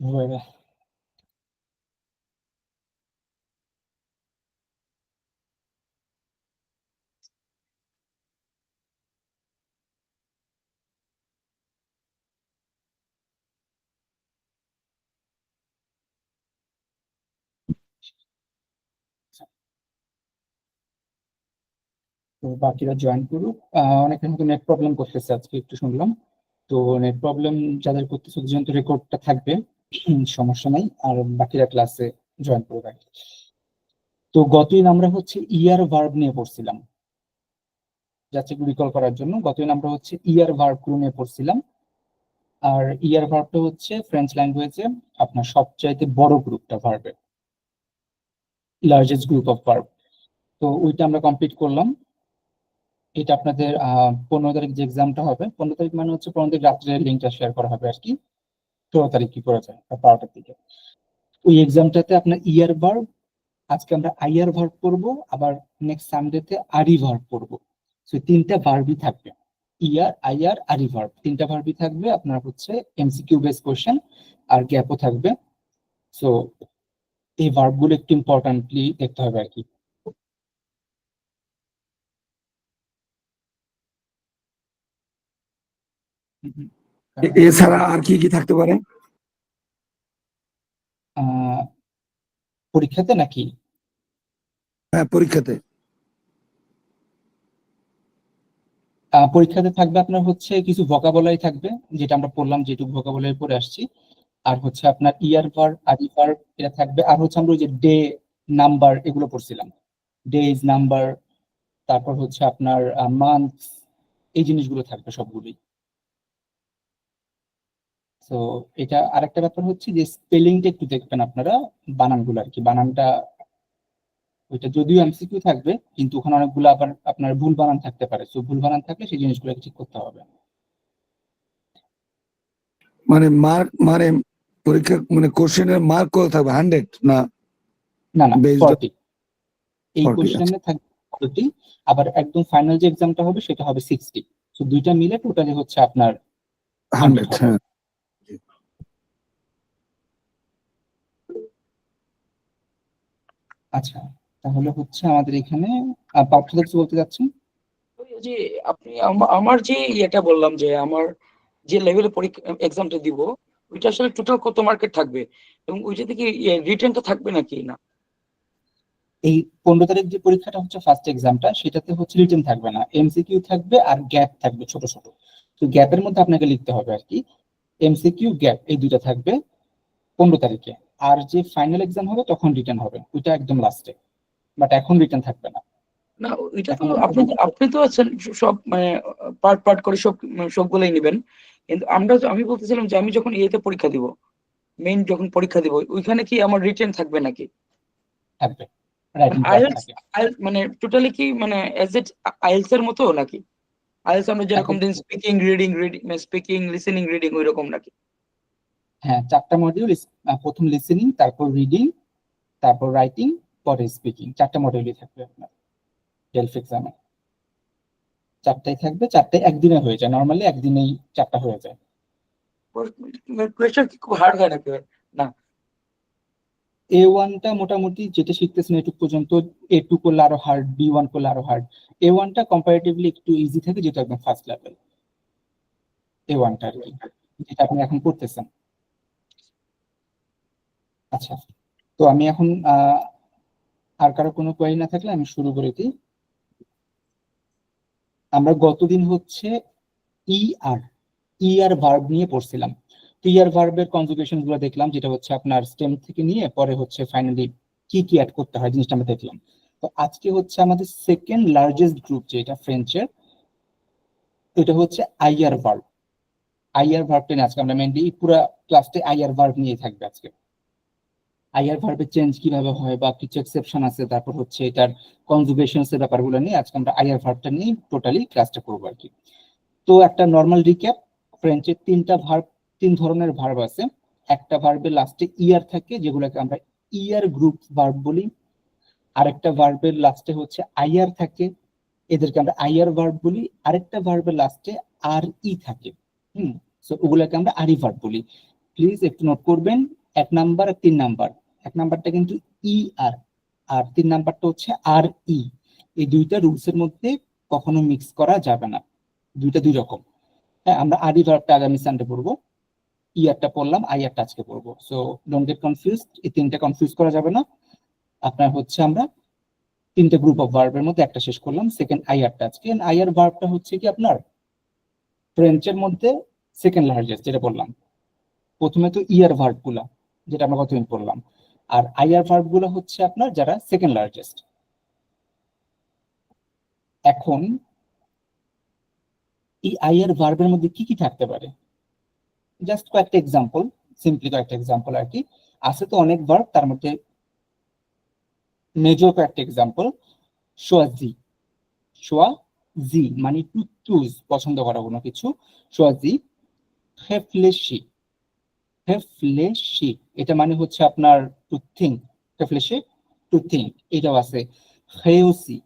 হয়ে তো বাকিরা জয়েন করুক। অনেকে হয়তো নেট প্রবলেম করতেছে আজকে, একটু শুনলাম। তো নেট প্রবলেম যাদের করতেছে ওদের জন্য রেকর্ডটা থাকবে, সমস্যা নাই। আর বাকিরা ক্লাসে জয়েন করবে। তো গতদিন আমরা হচ্ছে ইয়ার ভার্ব নিয়ে পড়ছিলাম, যাচ্ছে একটু রিকল করার জন্য। গতদিন আমরা হচ্ছে ইয়ার ভার্ব গুলো নিয়ে পড়ছিলাম। আর ইয়ার ভার্বটা হচ্ছে ফ্রেঞ্চ ল্যাঙ্গুয়েজে আপনার সবচাইতে বড় গ্রুপটা ভার্বের, লার্জেস্ট গ্রুপ অফ ভার্ব। তো ওইটা আমরা কমপ্লিট করলাম। এটা আপনাদের 15 তারিখ যে এক্সামটা হবে, 15 তারিখ মানে হচ্ছে 15 তারিখ রাত্রে লিঙ্কটা শেয়ার করা হবে আর কি। 16 তারিখ কি করা যায়, 12টার দিকে। ওই এক্সামটাতে আপনার ইয়ার ভার্ব, আজকে আমরা আইয়ার ভার্ব পড়বো, আবার নেক্সট সানডেতে আরি ভার্ব পড়বো। সো তিনটা ভার্বই থাকবে, ইয়ার, আইয়ার, আরি ভার্ব, তিনটা ভার্বই থাকবে। আপনার হচ্ছে এমসিকিউ বেস কোশ্চেন আর গ্যাপও থাকবে। সো এই ভার্ব গুলো একটু ইম্পর্টেন্টলি দেখতে হবে আর কি। এছাড়া আর কি কি থাকতে পারে পরীক্ষাতে নাকি? হ্যাঁ, পরীক্ষাতে। পরীক্ষাতে থাকবে আপনার হচ্ছে কিছু ভোকাবুলারি থাকবে, যেটা আমরা পড়লাম, যেটুকু ভোকাবুলারি পড়ে আসছি। আর হচ্ছে আপনার ইয়ার ভার্ব, আরি ভার্ব এটা থাকবে। আর হচ্ছে আমরা ওই যে ডে, নাম্বার এগুলো পড়ছিলাম, ডেজ, নাম্বার, তারপর হচ্ছে আপনার মান্থ, এই জিনিসগুলো থাকবে সবগুলোই। তো এটা আরেকটা ব্যাপার হচ্ছে যে স্পেলিংটা একটু দেখবেন আপনারা, বানানগুলো আর কি। বানানটা ওইটা যদিও এমসিকিউ থাকবে, কিন্তু ওখানে অনেকগুলো আবার আপনার ভুল বানান থাকতে পারে। তো ভুল বানান থাকলে সেই জিনিসগুলো ঠিক করতে হবে। মানে মার্ক, মানে পরীক্ষা মানে কোশ্চেনের মার্ক কত থাকবে, 100 না? না না, বেসড 40। এই 40? কোশ্চেনে থাকবে 40, আবার একদম ফাইনাল যে এক্সামটা হবে সেটা হবে 60। তো দুইটা মিলে টোটালি হচ্ছে আপনার 100 হবে। হ্যাঁ। আচ্ছা, তাহলে হচ্ছে আমাদের এখানে পার্থক্য কিছু বলতে যাচ্ছেন? ওই যে আপনি আমার যে ইয়েটা বললাম যে আমার যে লেভেলে পরীক্ষা এক্সামটা দিব, ওইটা আসলে টোটাল কত মার্কেট থাকবে এবং ওইটা থেকে রিটেনটা থাকবে নাকি না? এই 15 তারিখ যে পরীক্ষাটা হচ্ছে ফার্স্ট এক্সামটা, সেটাতে হচ্ছে রিটেন থাকবে না, এমসিকিউ থাকবে আর গ্যাপ থাকবে ছোট ছোট। তো গ্যাপের মধ্যে আপনাকে লিখতে হবে আর কি। এমসিকিউ, গ্যাপ, এই দুইটা থাকবে 15 তারিখে। আর যে ফাইনাল এক্সাম হবে তখন রিটেন হবে, ওইটা একদম লাস্টে। বাট এখন রিটেন থাকবে না। না, এটা তো এখন আপনি তো আছেন সব মানে পার্ট পার্ট করে সব সবগুলোই নেবেন, কিন্তু আমি বলতেছিলাম যে আমি যখন ইয়েতে পরীক্ষা দিব, মেইন যখন পরীক্ষা দিব, ওইখানে কি আমার রিটেন থাকবে নাকি? থাকবে, রাইটিং পার্ট আইএলটিএস থাকে। মানে টোটালি কি মানে এজ ইট আইএলটিএস এর মতো নাকি? আইএলটিএস আমরা যেরকম এখন দিন speaking, reading speaking, listening, reading ওই রকম নাকি? হ্যাঁ, 4টা মডিউল। প্রথম লিসেনিং, তারপর রিডিং, তারপর রাইটিং, পরে স্পিকিং। 4টা মডিউলই থাকবে আপনার টেলফ এক্সামে। 4টাই থাকবে, 4টাই একদিনে হয়ে যায়, নর্মালি একদিনেই 4টা হয়ে যায়। কোয়েশ্চেন কি খুব হার্ড হয় নাকি? না, A1টা মোটামুটি যেটা শিখতেছেন এটুকু পর্যন্ত, A2 করলে আরো হার্ড, B1 করলে আরো হার্ড। A1টা কম্পারেটিভলি একটু ইজি থাকে, যেটা একদম ফার্স্ট লেভেল। A1টা আর কি, যেটা আপনি এখন করতেছেন। আচ্ছা, তো আমি এখন আর কারো কোনো কোয়েরি না থাকলে আমি শুরু করে দিই। আমরা গতদিন হচ্ছে ইআর, ইয়ার ভার্ব নিয়ে পড়ছিলাম। ইয়ার ভার্বের কনজুগেশন গুলো দেখলাম, যেটা হচ্ছে আপনার স্টেম থেকে নিয়ে পরে হচ্ছে ফাইনালি কি কি অ্যাড করতে হয়, জিনিসটা আমরা দেখলাম। তো আজকে হচ্ছে আমাদের সেকেন্ড লার্জেস্ট গ্রুপ, যেটা ফ্রেঞ্চের, এটা হচ্ছে আইয়ার ভার্ব। আইয়ার ভার্বটা নিয়ে আজকে আমরা মেনলি পুরো ক্লাসটা আইয়ার ভার্ব নিয়ে থাকবে আজকে। আইয়ার ভার্বের চেঞ্জ কিভাবে হয় বা কিছু এক্সেপশন আছে, তারপর হচ্ছে এটার কনজুগেশনস এর ব্যাপারগুলো নিয়ে আজকে আমরা আইয়ার ভার্বটা নিয়ে টোটালি ক্লাসটা করবো আর কি। তো একটা নর্মাল রিক্যাপ, ফ্রেঞ্চের তিন ধরনের ভার্ব আছে। একটা ভার্বের লাস্টে ইয়ার থাকে, যেগুলোকে আমরা ইয়ার গ্রুপ ভার্ব বলি। আরেকটা ভার্বের লাস্টে হচ্ছে আইয়ার থাকে, এদেরকে আমরা আইয়ার ভার্ব বলি। আরেকটা ভার্বের লাস্টে আর ই থাকে, সো ওগুলোকে আমরা আরি ভার্ব বলি। প্লিজ একটু নোট করবেন, 1 নাম্বার আর 3 নাম্বার। 1 নাম্বারটা কিন্তু ই আর 3 নাম্বারটা হচ্ছে আর ই। এই দুইটা রুলস এর মধ্যে কখনো মিক্স করা যাবে না, দুইটা দুই রকম। হ্যাঁ, আমরা আরি ভার্বটা আগামী সানডে পড়বো, ইয়ারটা পড়লাম, আইয়ারটা আজকে পড়বো। সো ডোন্ট গেট কনফিউজড, এই তিনটা কনফিউজ করা যাবে না। আপনার হচ্ছে আমরা 3টে গ্রুপ অফ ভার্বের মধ্যে একটা শেষ করলাম, সেকেন্ড আইয়ারটা আজকে। আইয়ার ভার্বটা হচ্ছে কি আপনার ফ্রেঞ্চের মধ্যে সেকেন্ড লার্জেস্ট, যেটা বললাম। প্রথমে তো ইয়ার ভার্ব গুলা, যেটা আমরা কতদিন পড়লাম, আর আইয়ার ভার্ব গুলো হচ্ছে আপনার যারা সেকেন্ড লার্জেস্ট। এখন এই আইয়ার ভার্বের মধ্যে কি কি থাকতে পারে, জাস্ট কয়েকটা এক্সাম্পল, সিম্পলি কয়েকটা এক্সাম্পল আর কি। আছে তো অনেক ভার্ব, তার মধ্যে মেজর কয়েকটা এক্সাম্পল। শোয়া জি মানে টু চুজ, পছন্দ করা কোনো কিছু, শোয়া জি। হেফলেশি, হেফলেশি এটা মানে হচ্ছে আপনার টু থিঙ্ক, হেফলেশি টু থিঙ্ক, এটাও আছে। হেউসি,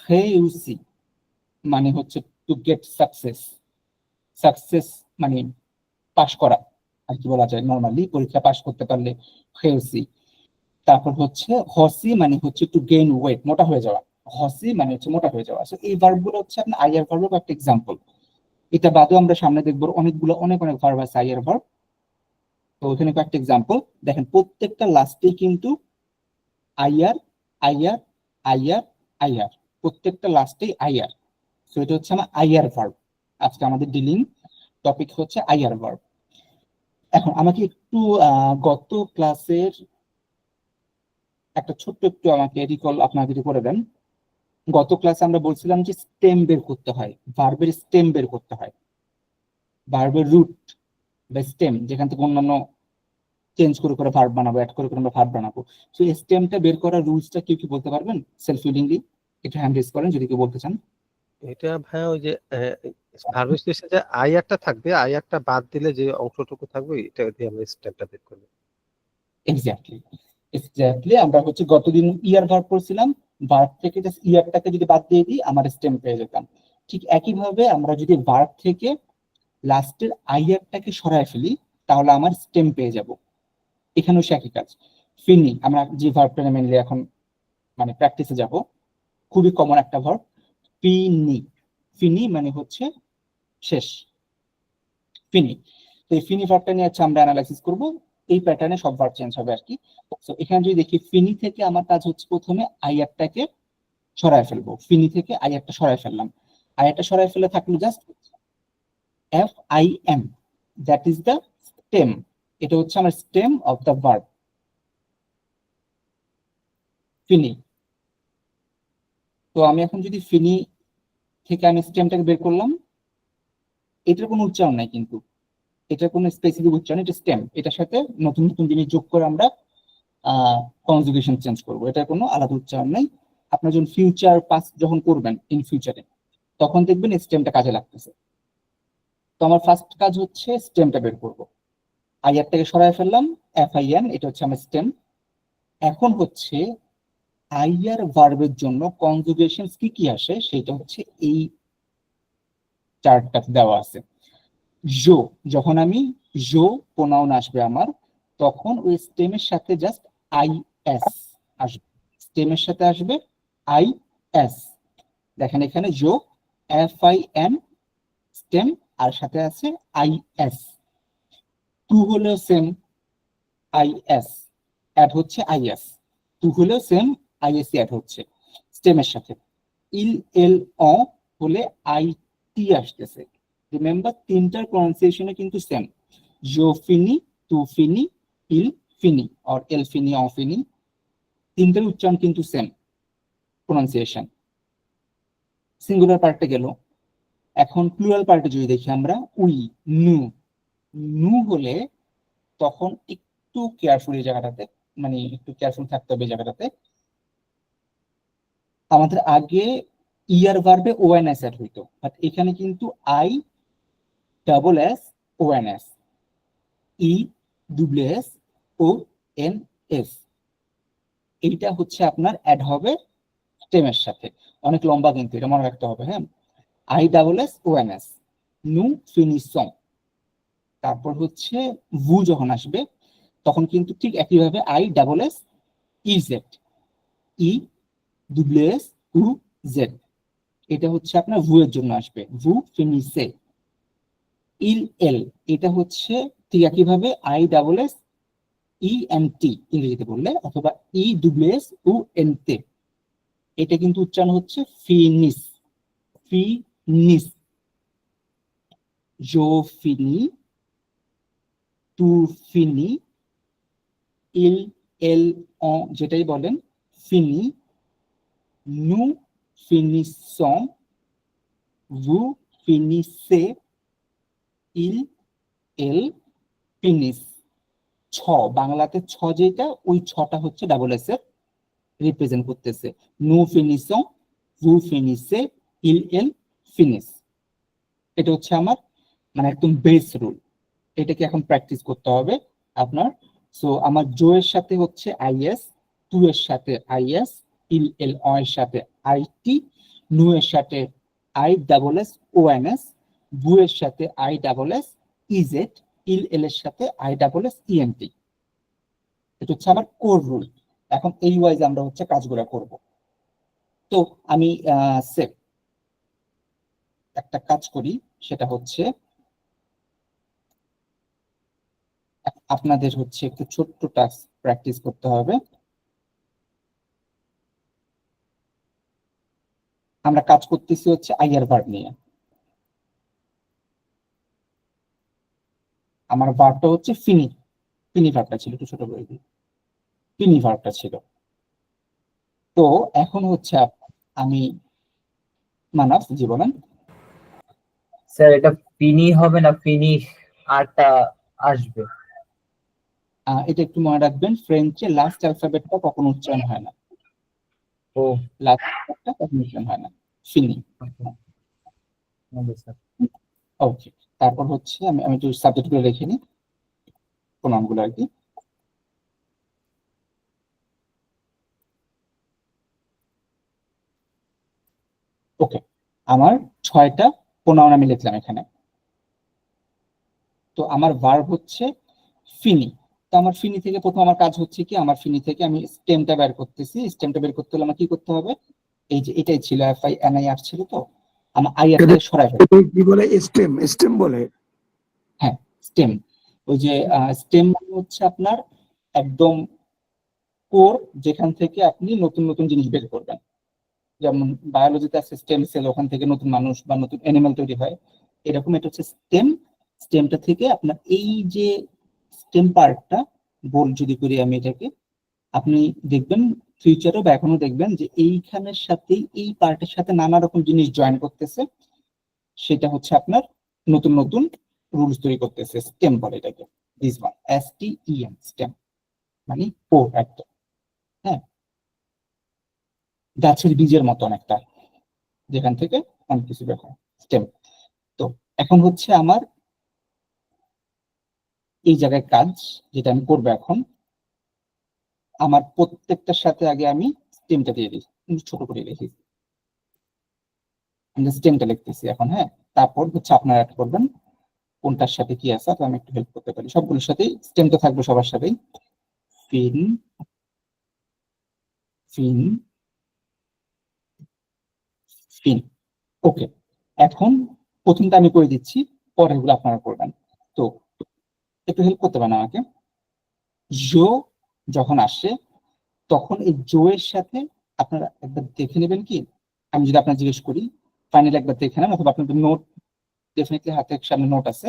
হেউসি মানে হচ্ছে টু গেট সাকসেস, সাকসেস মানে পাশ করা আর কি বলা যায়, নর্মালি পরীক্ষা পাশ করতে পারলে হেউসি। তারপর হচ্ছে হসি মানে হচ্ছে টু গেইন ওয়েট, মোটা হয়ে যাওয়া, হসি মানে হচ্ছে মোটা হয়ে যাওয়া। এই ভার্ব গুলো হচ্ছে আপনার আইয়ার ভার্বের একটা এক্সাম্পল। এটা বাদেও আমরা সামনে দেখবো অনেকগুলো অনেক ভার্ব আছে আইয়ার ভার্ব। তো ওখানে কয়েকটা এক্সাম্পল দেখেন, প্রত্যেকটা লাস্টে কিন্তু আইয়ার আইয়ার আইয়ার আইয়ার, প্রত্যেকটা লাস্টেই আইয়ার। সো এটা হচ্ছে আমার আইয়ার ভার্ব। আজকে আমাদের ডিলিং টপিক হচ্ছে আইয়ার ভার্ব। এখন আমাকে একটু গত ক্লাসের একটা ছোট্ট একটু আমাকে রিকল আপনারা যদি করে দেন। গত ক্লাসে আমরা বলছিলাম যে স্টেম বের করতে হয়, ভার্বের স্টেম বের করতে হয়, ভার্বের রুট বা স্টেম, যেখান থেকে অন্যান্য চেঞ্জ করে ভার্ব বানাবো, অ্যাড করে আমরা ভার্ব বানাবো। সো এই স্টেমটা বের করার রুলসটা কেউ কি বলতে পারবেন সেলফ ফিলিংলি? একটু হ্যান্ড রেজ করেন যদি কেউ বলতে চান। এটা ভাইয়া ওই যে ভার্বের শেষে যে আইয়ারটা থাকবে, আইয়ারটা বাদ দিলে যে অংশটুকু থাকবে এটা দিয়ে আমরা স্টেপটা বের করব। এক্স্যাক্টলি আমরা হচ্ছে গতদিন ইয়ার ভার্ব পড়ছিলাম, ভার্ব থেকে জাস্ট ইয়ারটাকে যদি বাদ দিয়ে দিই আমার স্টেম পেয়ে যেতাম। ঠিক একইভাবে আমরা যদি ভার্ব থেকে লাস্টের আইয়ারটাকে সরায় ফেলি তাহলে আমার স্টেম পেয়ে যাব। এখানেও সে একই কাজ। ফিনি, আমরা যে ভার্বটা মেনলি এখন মানে প্র্যাকটিসে যাব, খুবই কমন একটা ভার্ব ফিনি। ফিনি মানে হচ্ছে শেষ, ফিনি। তো এই ফিনি ভার্বটা নিয়ে আমরা অ্যানালাইসিস করব, এই প্যাটার্নে সব ভার্ব চেঞ্জ হবে আর কি। তো এখানে যদি দেখি ফিনি থেকে আমার কাজ হচ্ছে প্রথমে আইয়ারটাকে সরায় ফেলবো, ফিনি থেকে আইয়ারটা সরায় ফেললাম, আইয়ারটা সরায় ফেলে থাকলো just F I am, that is the stem. এটা হচ্ছে আমার স্টেম অফ দ্য ভার্ব ফিনি। তো আমি এখন যদি ফিনি থেকে আমি স্টেমটাকে বের করলাম, এটার কোনো উচ্চারণ নাই কিন্তু, এটার কোনো স্পেসিফিক উচ্চারণ, এটা স্টেম। এটার সাথে নতুন নতুন জিনিস যোগ করে আমরা কনজুগেশন চেঞ্জ করবো, এটার কোনো আলাদা উচ্চারণ নাই। আপনার যখন ফিউচার পাস্ট যখন করবেন ইন ফিউচারে, তখন দেখবেন স্টেমটা কাজে লাগতেছে। তো আমার ফার্স্ট কাজ হচ্ছে স্টেমটা বের করবো, আইয়ারটাকে সরায় ফেললাম, এফ আই এন, এটা হচ্ছে আমার স্টেম। এখন হচ্ছে আইয়ার ভার্বের জন্য কনজুগেশন কি কি আসে সেটা হচ্ছে এই চার্টটা দেওয়া আছে। জো, যখন আমি জো প্রোনাউন আসবে আমার, তখন ওই স্টেমের সাথে জাস্ট আই এস আসবে, স্টেমের সাথে আসবে আই এস। দেখেন এখানে জো এফ আই এন স্টেম আর সাথে আছে আই এস। টু হলেও সেম আই এস অ্যাড হচ্ছে আই এস, টু হলেও সেম আই এস অ্যাড হচ্ছে স্টেমের সাথে। ইল এল অ হলে আই টি আসতেছে। রিমেম্বার তিনটার প্রনাউন্সিয়েশনে কিন্তু সেম, জো ফিনি, টু ফিনি, ইল ফিনি অর এল ফিনি, অ ফিনি, তিনটার উচ্চারণ কিন্তু সেম প্রনাউন্সিয়েশন। সিঙ্গুলার পার্টে গেল। এখন প্লুরাল পার্টে যদি দেখি আমরা, উই, নু, নু হলে তখন একটু কেয়ারফুল এই জায়গাটাতে, মানে একটু কেয়ারফুল থাকতে হবে এই জায়গাটাতে। আমাদের আগে ইয়ার ভার্বে ওএনএস এড হইতো, বাট এখানে কিন্তু I double S ONS, E W S O N S, এইটা হচ্ছে আপনার অ্যাড হবে স্টেমের সাথে। অনেক লম্বা কিন্তু, এটা মনে রাখতে হবে। হ্যাঁ, আই ডাবল এস ওএনএস, নু ফিনিশং, তারপর হচ্ছে ভু যখন আসবে তখন কিন্তু ঠিক একইভাবে I double S EZ, E W S U Z, এটা হচ্ছে আপনার ভু এর জন্য আসবে, ভু ফিনিসে। ইল এল, এটা হচ্ছে ঠিক একইভাবে I double S E N টি ইংরেজিতে বললে, অথবা ই ডব্লিউ এস উ এন তে, এটা কিন্তু উচ্চারণ হচ্ছে ফিনিস, ফিনিস। জো ফিনি, টু ফিনি, ইল এল অ যেটাই বলেন, ফিনি, নু ফিনিসং, ভু ফিনিসে, ইল এল ফিনিস। ছ, বাংলাতে ছ যেটা, ওই ছটা হচ্ছে ডাবল এস এর রিপ্রেজেন্ট করতেছে। নু ফিনিসং, ভু ফিনিসে, ইল এল ফিনিস। এটা হচ্ছে আমার মানে একদম বেস রুল। এটাকে এখন প্র্যাকটিস করতে হবে আপনার। সো আমার জো এর সাথে হচ্ছে আইএস, টু এর সাথে আইএস, ইল এল অ এর সাথে আইটি, নু এর সাথে I double S O N S, ভু এর সাথে আই ডাবল এস ইজেড, ইল এল এর সাথে আই ডাবল এস ইএনটি। এটা হচ্ছে আমার কোর রুল। এখন এই ওয়াইজ আমরা হচ্ছে কাজগুলো করব। তো আমি সেভ একটা কাজ করি, সেটা হচ্ছে আপনাদের হচ্ছে একটু ছোট্ট টাস্ক প্র্যাকটিস করতে হবে। আমরা কাজ করতেছি হচ্ছে আইয়ার ভার্ব নিয়ে। আমার ভার্বটা হচ্ছে ফিনি, ফিনি ভার্বটা ছিল, একটু ছোট করে দিই, ফিনি ভার্বটা ছিল। তো এখন হচ্ছে আমি মানব জীবন, স্যার এটা ফিনি হবে না, ফিনিশ আরটা আসবে। এটা একটু মনে রাখবেন, ফ্রেঞ্চে লাস্ট অ্যালফাবেটটা কখনো উচ্চারণ হয় না, ও লাস্ট অ্যালফাবেটটা কখনো উচ্চারণ হয় না, ফিনি। স্যার। ওকে, তারপর হচ্ছে আমি আমি একটু সাবজেক্ট গুলো লিখে নিই, প্রণামগুলো আর কি। ওকে, আমার 6টা প্রোনাউন আমি লিখলাম এখানে। তো আমার ভার্ব হচ্ছে ফিনি। তো আমার ফিনি থেকে প্রথম আমার কাজ হচ্ছে কি, আমার ফিনি থেকে আমি স্টেমটা বের করতেছি। স্টেমটা বের করতে হলে আমার কি করতে হবে, এই যে এটাই ছিল এফ আই এন আই আর ছিল, তো আমার আই আর থেকে সরাই ফেলতে। কি বলে, স্টেম, স্টেম বলে? হ্যাঁ, স্টেম। ওই যে স্টেম মানে হচ্ছে আপনার একদম কোর, যেখান থেকে আপনি নতুন নতুন জিনিস বের করবেন। যেমন বায়োলজিতে আছে স্টেম সেল, ওখান থেকে নতুন মানুষ বা নতুন অ্যানিমাল তৈরি হয়, এরকম এটা হচ্ছে স্টেম। স্টেমটা থেকে আপনার এই যে স্টেম পার্টটা বল যদি করি আমি এটাকে, আপনি দেখবেন ফিউচারও বা এখনো দেখবেন যে এইখানের সাথে এই পার্টের সাথে নানা রকম জিনিস জয়েন করতেছে, সেটা হচ্ছে আপনার নতুন নতুন রুলস তৈরি করতেছে, স্টেম বলে এটাকে। This one S T E M, stem মানে কোর একটা। হ্যাঁ, গাছের বীজের মতন একটা, যেখান থেকে অনেক কিছু বের হয়, স্টেম। তো এখন হচ্ছে আমার এই জায়গায় কাজ যেটা আমি করবো এখন, আমার প্রত্যেকটার সাথে আগে আমি স্টেমটা দিয়ে দিই, ছোট করে লিখি, আমি স্টেমটা লিখতেছি এখন। হ্যাঁ, তারপর হচ্ছে আপনারা অ্যাড করবেন কোনটার সাথে কি আছে, তো আমি একটু হেল্প করতে পারি। সবগুলোর সাথেই স্টেমটা থাকবে, সবার সাথেই। ফিন, ফিন, ফিন। ওকে, এখন প্রথমটা আমি করে দিচ্ছি, পরেরগুলো আপনারা করবেন। তো একটু হেল্প করতে পারেন আমাকে। জো যখন আসে তখন এই জো এর সাথে আপনারা একবার দেখে নেবেন কি, আমি যদি আপনার জিজ্ঞেস করি ফাইনালি একবার দেখে নেন, অথবা আপনাদের নোট ডেফিনেটলি হাতের সামনে নোট আছে,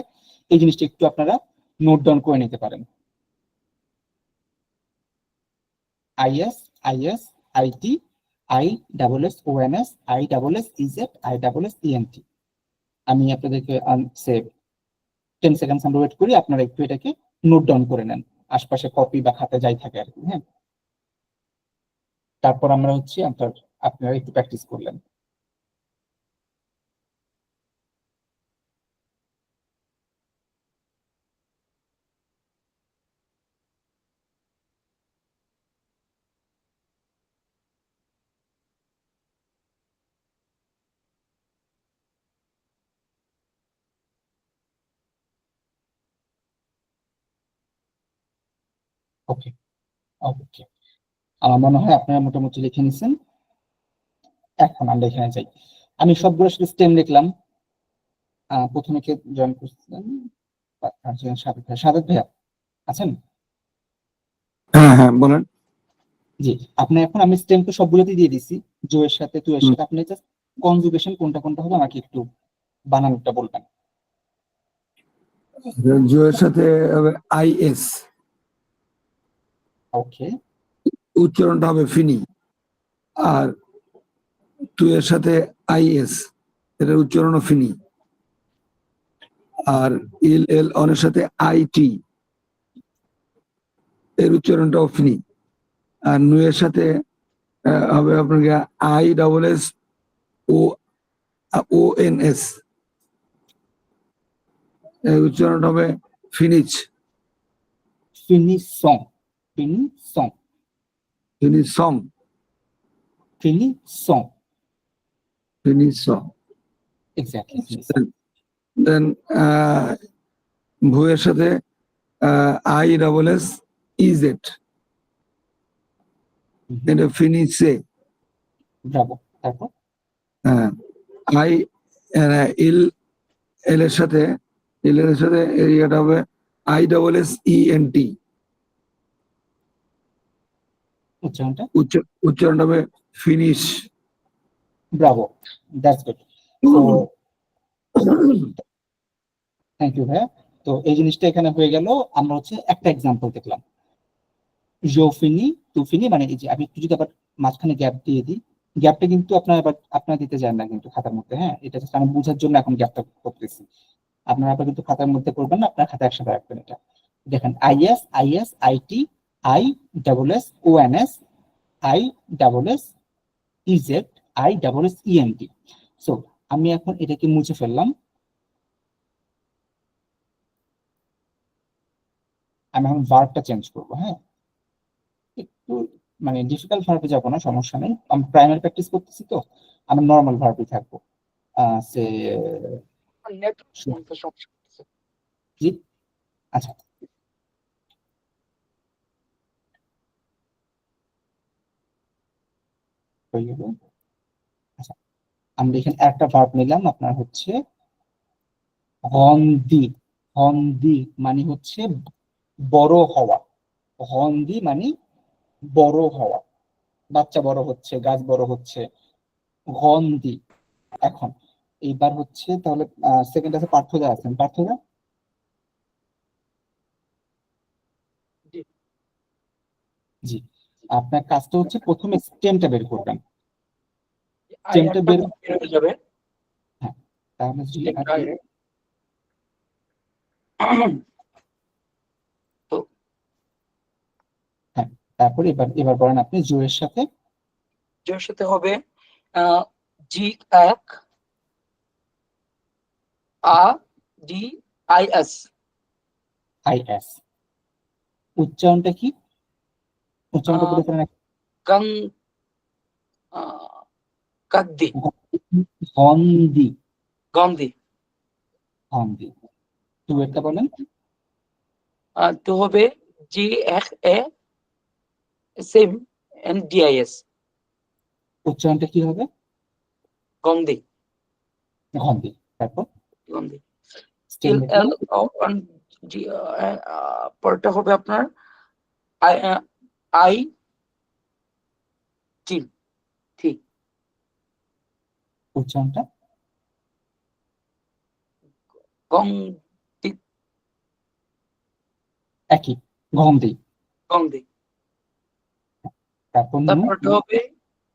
এই জিনিসটা একটু আপনারা নোট ডাউন করে নিতে পারেন। IS, IS, IT, I double S O N S, I double S EZ, I double S ENT. আমি আপনাদেরকে 10 সেকেন্ড আমরা ওয়েট করি, আপনারা একটু এটাকে নোট ডাউন করে নেন, আশপাশে কপি বা খাতা যাই থাকে আর কি। হ্যাঁ, তারপর আমরা হচ্ছে আপনারা একটু প্র্যাকটিস করলেন। ওকে ওকে, আমার মনে হয় আপনারা মোটামুটি লিখে নিছেন। এখন আমরা এখানে যাই। আমি সবগুলো স্টেম লিখলাম। প্রথমে কে জয়েন করছিলেন? সাদেক ভাইয়া আছেন? হ্যাঁ হ্যাঁ বলেন। জি, আপনি এখন আমি স্টেম তো সবগুলোতে দিয়ে দিছি, জো এর সাথে টু এর হুম। সাথে। আপনি জাস্ট কনজুগেশন কোনটা কোনটা হবে আমাকে একটু বানানোটা বলবেন। জয়ের সাথে হবে IS, ওকে উচ্চারণটা হবে ফিনি। আর টু এর সাথে IS, এটার উচ্চারণও ফিনি। আর এল অনের সাথে IT, এর উচ্চারণটাও ফিনি। আর নুয়ের সাথে হবে আপনাকে ISS ONS, এর উচ্চারণটা হবে ফিনিচ। ফিনিসং, ফিনিসং, ফিনিসং, ফিনিসং, ফিনিসং। এক্স্যাক্টলি ফিনিসং। দেন ভুয়ের সাথে ISS এটা ফিনিচে। ব্রাভো। তারপর হ্যাঁ, আই এল এল এর সাথে এরিয়াটা হবে ISSENT, উচ্চারণটা উচ্চারণটা হবে finish. Bravo, that's good. So thank you ভাইয়া। তো এই জিনিসটা এখানে হয়ে গেল। আমরা হচ্ছে একটা এক্সাম্পল দেখলাম, জো ফিনি টু ফিনি, মানে এই যে আমি একটু যদি আবার মাঝখানে গ্যাপ দিয়ে দিই, গ্যাপটা কিন্তু আপনারা দিতে যান না কিন্তু খাতার মধ্যে। হ্যাঁ, এটা জাস্ট আমি বোঝার জন্য এখন গ্যাপটা করতেছি। আপনারা আবার কিন্তু খাতার মধ্যে করবেন না, আপনার খাতা একসাথে রাখবেন। এটা দেখেন, IS IT ISS ISSENT। So আমি এখন এটাকে মুছে ফেললাম। আমি এখন ভার্বটা চেঞ্জ করবো। হ্যাঁ, একটু মানে ডিফিকাল্ট ভার্বে যাবো না, সমস্যা নেই। আমি প্রাইমারি প্র্যাকটিস করতেছি তো, আমি নর্মাল ভার্বে থাকবো। সে জি, আচ্ছা হয়ে গেল। আচ্ছা, আমরা এখানে একটা ভার্ব নিলাম, আপনার হচ্ছে হন্দি। হন্দি মানে হচ্ছে বড় হওয়া। হন্দি মানে বড় হওয়া, বাচ্চা বড় হচ্ছে, গাছ বড় হচ্ছে, হন্দি। এখন এইবার হচ্ছে তাহলে সেকেন্ড আছে পার্থদা। আছেন পার্থদা? জি, আপনার কাজটা হচ্ছে প্রথমে স্টেমটা বের করবেন। স্টেমটা বের, হয়ে যাবে। হ্যাঁ, তাহলে যদি স্টেমটা আপনি তো হ্যাঁ, তারপরে এবার বলেন আপনি জো এর সাথে। যার সাথে হবে G1 ADIS, IS। উচ্চারণটা কি? উচ্চারণটা বলে ফেলেন। গাং কাদ্দি, হন্দি, গন্ধি। হন্দি। টু এরটা বলেন। তো হবে GFASMNDIS, উচ্চারণটা কি হবে? গন্ধি, হন্দি। তারপর গন্ধি। স্টেম লিখলাম। পরটা হবে আপনার আই টি, ঠিক। উচ্চারণটা গন্ধি, একই, গন্ধি। গন্ধি। তারপর নু। তারপরটা হবে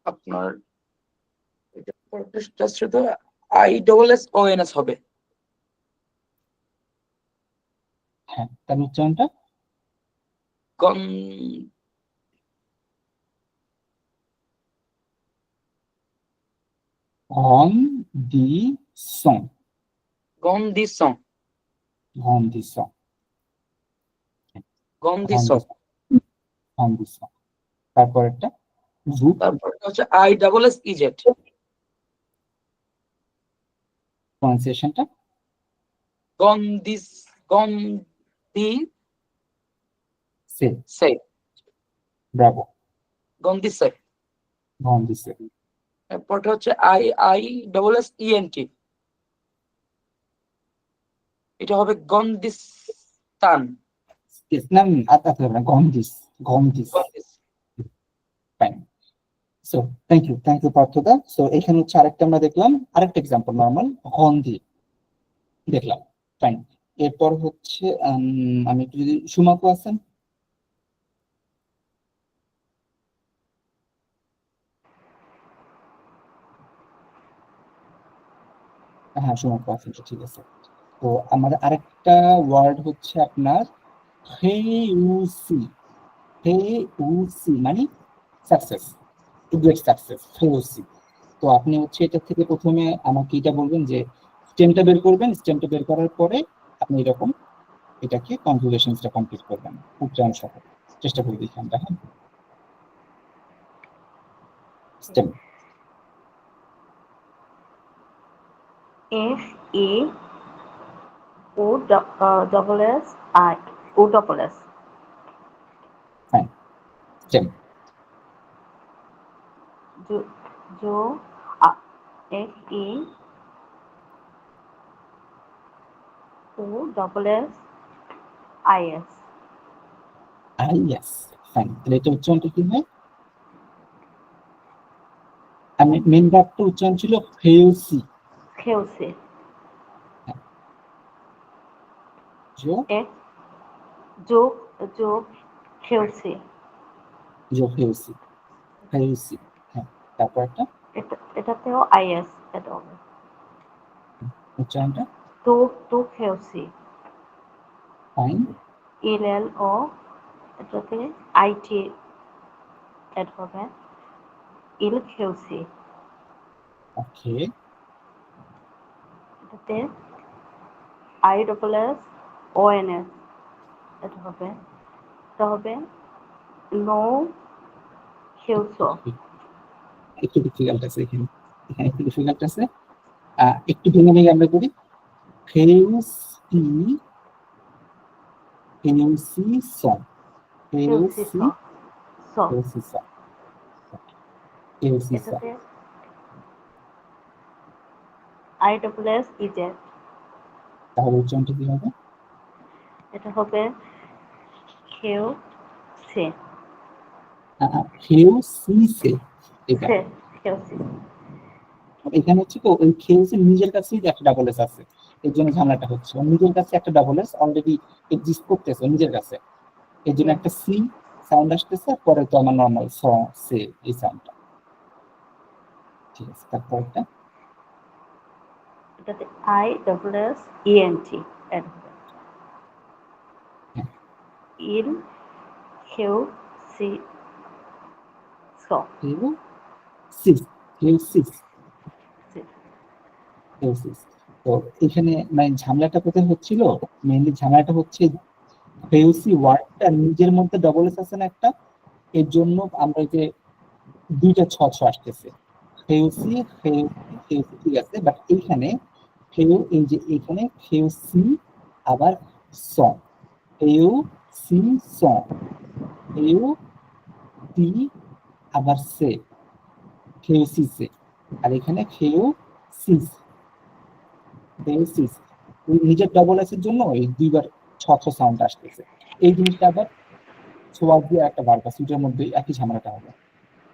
আপনার এটা পরটা জাস্ট শুধু ISSONS হবে, হ্যাঁ, তার উচ্চারণটা গন হন্দি সং, গন্ধিসং, হন্দি সং, গন্ধিসং। হন্দি সং। তারপর একটা রূপ, তারপরটা হচ্ছে ISSEZ, প্রনাউন্সিয়েশনটা গন্ধি, গন্ধি সে, সে, ব্রাভো, গন্ধিসে। গন্ধিসে, এরপরটা হচ্ছে I I double S E N T, এটা হবে গন্ধিস্তান। না আচ্ছা না, গন্ধিস, গন্ধিস, গন্ধিস। ফাইন। সো থ্যাংক ইউ পার্থদা। সো এখানে হচ্ছে আরেকটা আমরা দেখলাম, আরেকটা এক্সাম্পল নর্মাল গন্ধি দেখলাম, ফাইন। এরপর হচ্ছে আমি একটু যদি সুমাকু আছেন, হ্যাঁ সুমাকু আছেন, তো ঠিক আছে। তো আমাদের আরেকটা ওয়ার্ড হচ্ছে আপনার হেউসি, হেউসি মানে সাকসেস, টু গেট সাকসেস, হেউসি। তো আপনি হচ্ছে এটা থেকে প্রথমে আমাকে এটা বলবেন যে স্টেমটা বের করবেন, স্টেমটা বের করার পরে আপনি এরকম এটাকে কনজুগেশনসটা কমপ্লিট করবেন উচ্চারণ সহ। চেষ্টা করে দেখি আমরা, হ্যাঁ। Stem, F A O double S I O double S. Fine. Stem, Jo F A O double S I S. Is, fine. তাহলে এটা উচ্চারণটা কি হয়? আমি মেন ভার্বটা উচ্চারণ ছিল হেউসি, Chelsea. জো F Jo Chelsea. জো হেউসি, হেউসি, হ্যাঁ। তারপর একটা এটাতেও IS এটা হবে। উচ্চারণটা তো Chelsea. ফাইন। LL O এটাতে IT এড হবে। ইল Chelsea. ওকে, এটাতে I double S O N S এটা হবে। এটা হবে নো Chelsea. একটু ডিফিকাল্ট আছে এখানে, এখানে একটু ডিফিকাল্ট আছে। একটু ভেঙে ভেঙে আমরা করি। হেউসি, হেউসি সং, হেউসি, Chelsea. So হেউসি সং, হেউসি সং। এটাতে I double S E Z তাহলে উচ্চারণটা কি হবে? এটা হবে কেউ সে হেউসিসে, এটা সে কেউ সে এখানে হচ্ছে তো ওই খেউসি নিজের কাছেই একটা ডাবল এস আছে, এর জন্য ঝামেলাটা হচ্ছে। ওর নিজের কাছে একটা ডাবল এস অলরেডি এক্সিস্ট করতেছে ওর নিজের কাছে, এর জন্য একটা সি সাউন্ড আসতেছে, পরে তো আমার নর্মাল স সে এই সাউন্ডটা। ঠিক আছে, তারপর একটা এটাতে I double S E N T add হবে হ্যাঁ, ইল কেউ সি সো হেউসিস, হেউসিস, হেউসিস। তো এখানে মানে ঝামেলাটা কোথায় হচ্ছিল? মেইনলি ঝামেলাটা হচ্ছে হেউসি ওয়ার্ডটা নিজের মধ্যে ডবল এস আছে না একটা, এর জন্য আমরা যে দুইটা ছ ছ আসতেছে, হেউসি হেউসি হেউসি, ঠিক আছে। বাট এইখানে হেউ, এই যে এখানে হেউসি আবার স, হেউ সি স, হেউ সি আবার সে, হেউসি সে। আর এখানে হেউ সিস, হেউ সিস। নিজের ডবল এস এর জন্য এই দুইবার ছ ছ সাউন্ড আসতেছে। এই জিনিসটা আবার ছোঁয়া দিয়ে একটা ভার্ব আছে, দুইটার মধ্যে একই ঝামেলাটা হবে।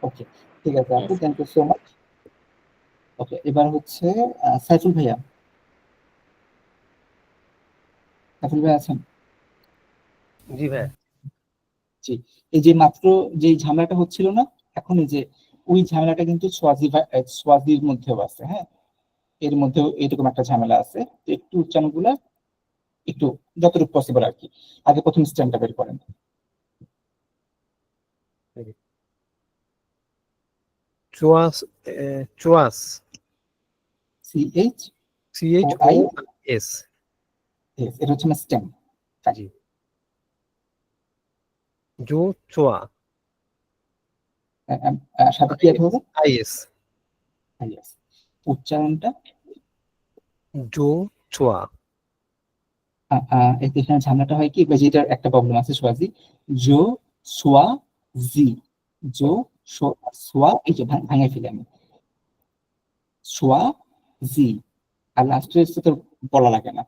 ওকে, ঠিক আছে আপু, থ্যাংক ইউ সো মাচ। ওকে, এবার হচ্ছে সাইফুল ভাইয়া, সাইফুল ভাই আছেন? জি ভাই। জি। এই যে মাত্র যে ঝামেলাটা হচ্ছিল না, এখন এই যে ওই ঝামেলাটা কিন্তু সোয়াজির মধ্যেও আছে, হ্যাঁ। এর মধ্যেও এরকম একটা ঝামেলা আছে। তো একটু উচ্চারণগুলো একটু যতটুকু পসিবল আর কি। আগে প্রথম স্ট্যান্ডটা বের করেন। চুয়াস, চুয়াস, CH CHO S। এটা হচ্ছে না স্টেম। জি। জো চোয়া, সাথে কি হবে? IS, Yes. উচ্চারণটা জো চোয়া। এখানে ঝামেলাটা হয় কি, যেটার একটা প্রবলেম আছে সোয়াজি, জো সোয়া জি, জো সোয়া, এই যে ভাঙে ফেলি আমি, সোয়া জি, আর লাস্টের তো বলা লাগে না,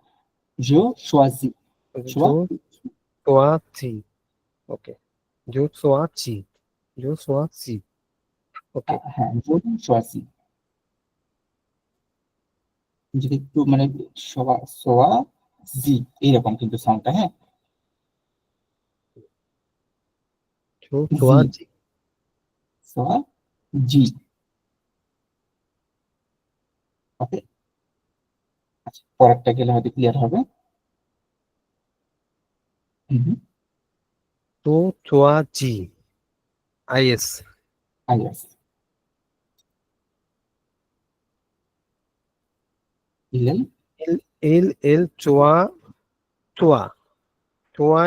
জো সোয়া জি, সোয়া, জো সোয়া জি, ওকে, জো সোয়া জি, জো সোয়া জি, ওকে। হ্যাঁ জো সোয়া জি, যদি একটু মানে সোয়া সোয়া জি এইরকম কিন্তু সাউন্ডটা, হ্যাঁ জো সোয়া জি, জি, সোয়া জি, ওকে। আচ্ছা পরেরটা গেলে হয়তো ক্লিয়ার হবে। হুম, জো সোয়া জি, আইএস, আইএস, ইলেল, এল এল এল চোয়া চোয়া চোয়া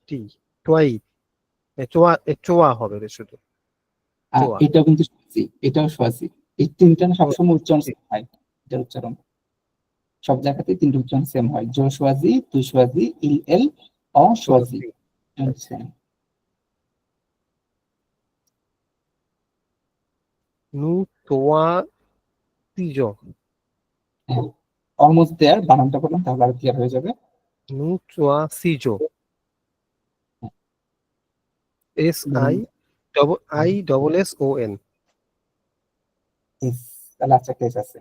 টি চোয়াই, চোয়া চোয়া হবে রে শুধু, চোয়া। এটাও কিন্তু সোয়াজি, এটাও সোয়াজি, এই তিনটা না সবসময় উচ্চারণ same হয়, এটার উচ্চারণ সব জায়গাতেই তিনটা উচ্চারণ সেম হয়, জো সোয়াজি, তুই সোয়াজি, ইল এল, অ সোয়াজি, সেম। নু চোয়া তিজো, হ্যাঁ অলমোস্ট দেয়ার, বানানটা বললাম তাহলে আর ক্লিয়ার হয়ে যাবে। নু চোয়া সিজো, S I double S O N, Yes, তাহলে আচ্ছা কেস আছে,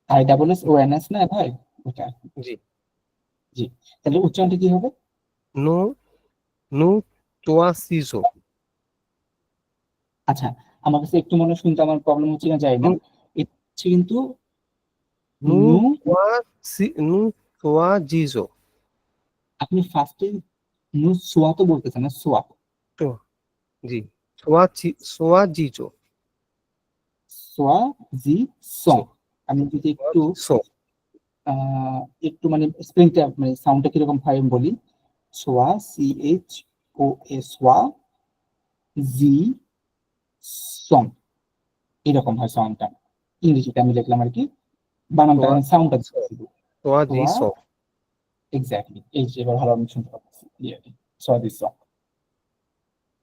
I double S O N S না ভাই, ওটা, জি। জি, তাহলে উচ্চারণটা কি হবে? নু নু চোয়া সিজো, আচ্ছা আমার কাছে একটু মনে হয় শুনতে আমার প্রবলেম হচ্ছে না, যাই না, নু এটা হচ্ছে কিন্তু নু নু, চোয়া নু চোয়া জিজো, আপনি ফার্স্টে নু সোয়া তো বলতেছেন না, সোয়া, তো জি, সোয়া জিজো, সোয়া জি সো সং, আমি যদি একটু সো, একটু মানে স্পেলিংটা মানে সাউন্ডটা কিরকম হয় আমি বলি, সোয়া সি এইচ ও এ, সোয়া জি সং, এরকম হয় সাউন্ডটা, ইংরেজিতে আমি লিখলাম আর কি, বানানটা সোয়া সাউন্ডটা, সো, সোয়া জি সোয়া, সো, এক্স্যাক্টলি, এই যে এবার ভালো আমি শুনতে পাচ্ছি ক্লিয়ারলি, সোয়া জি সং।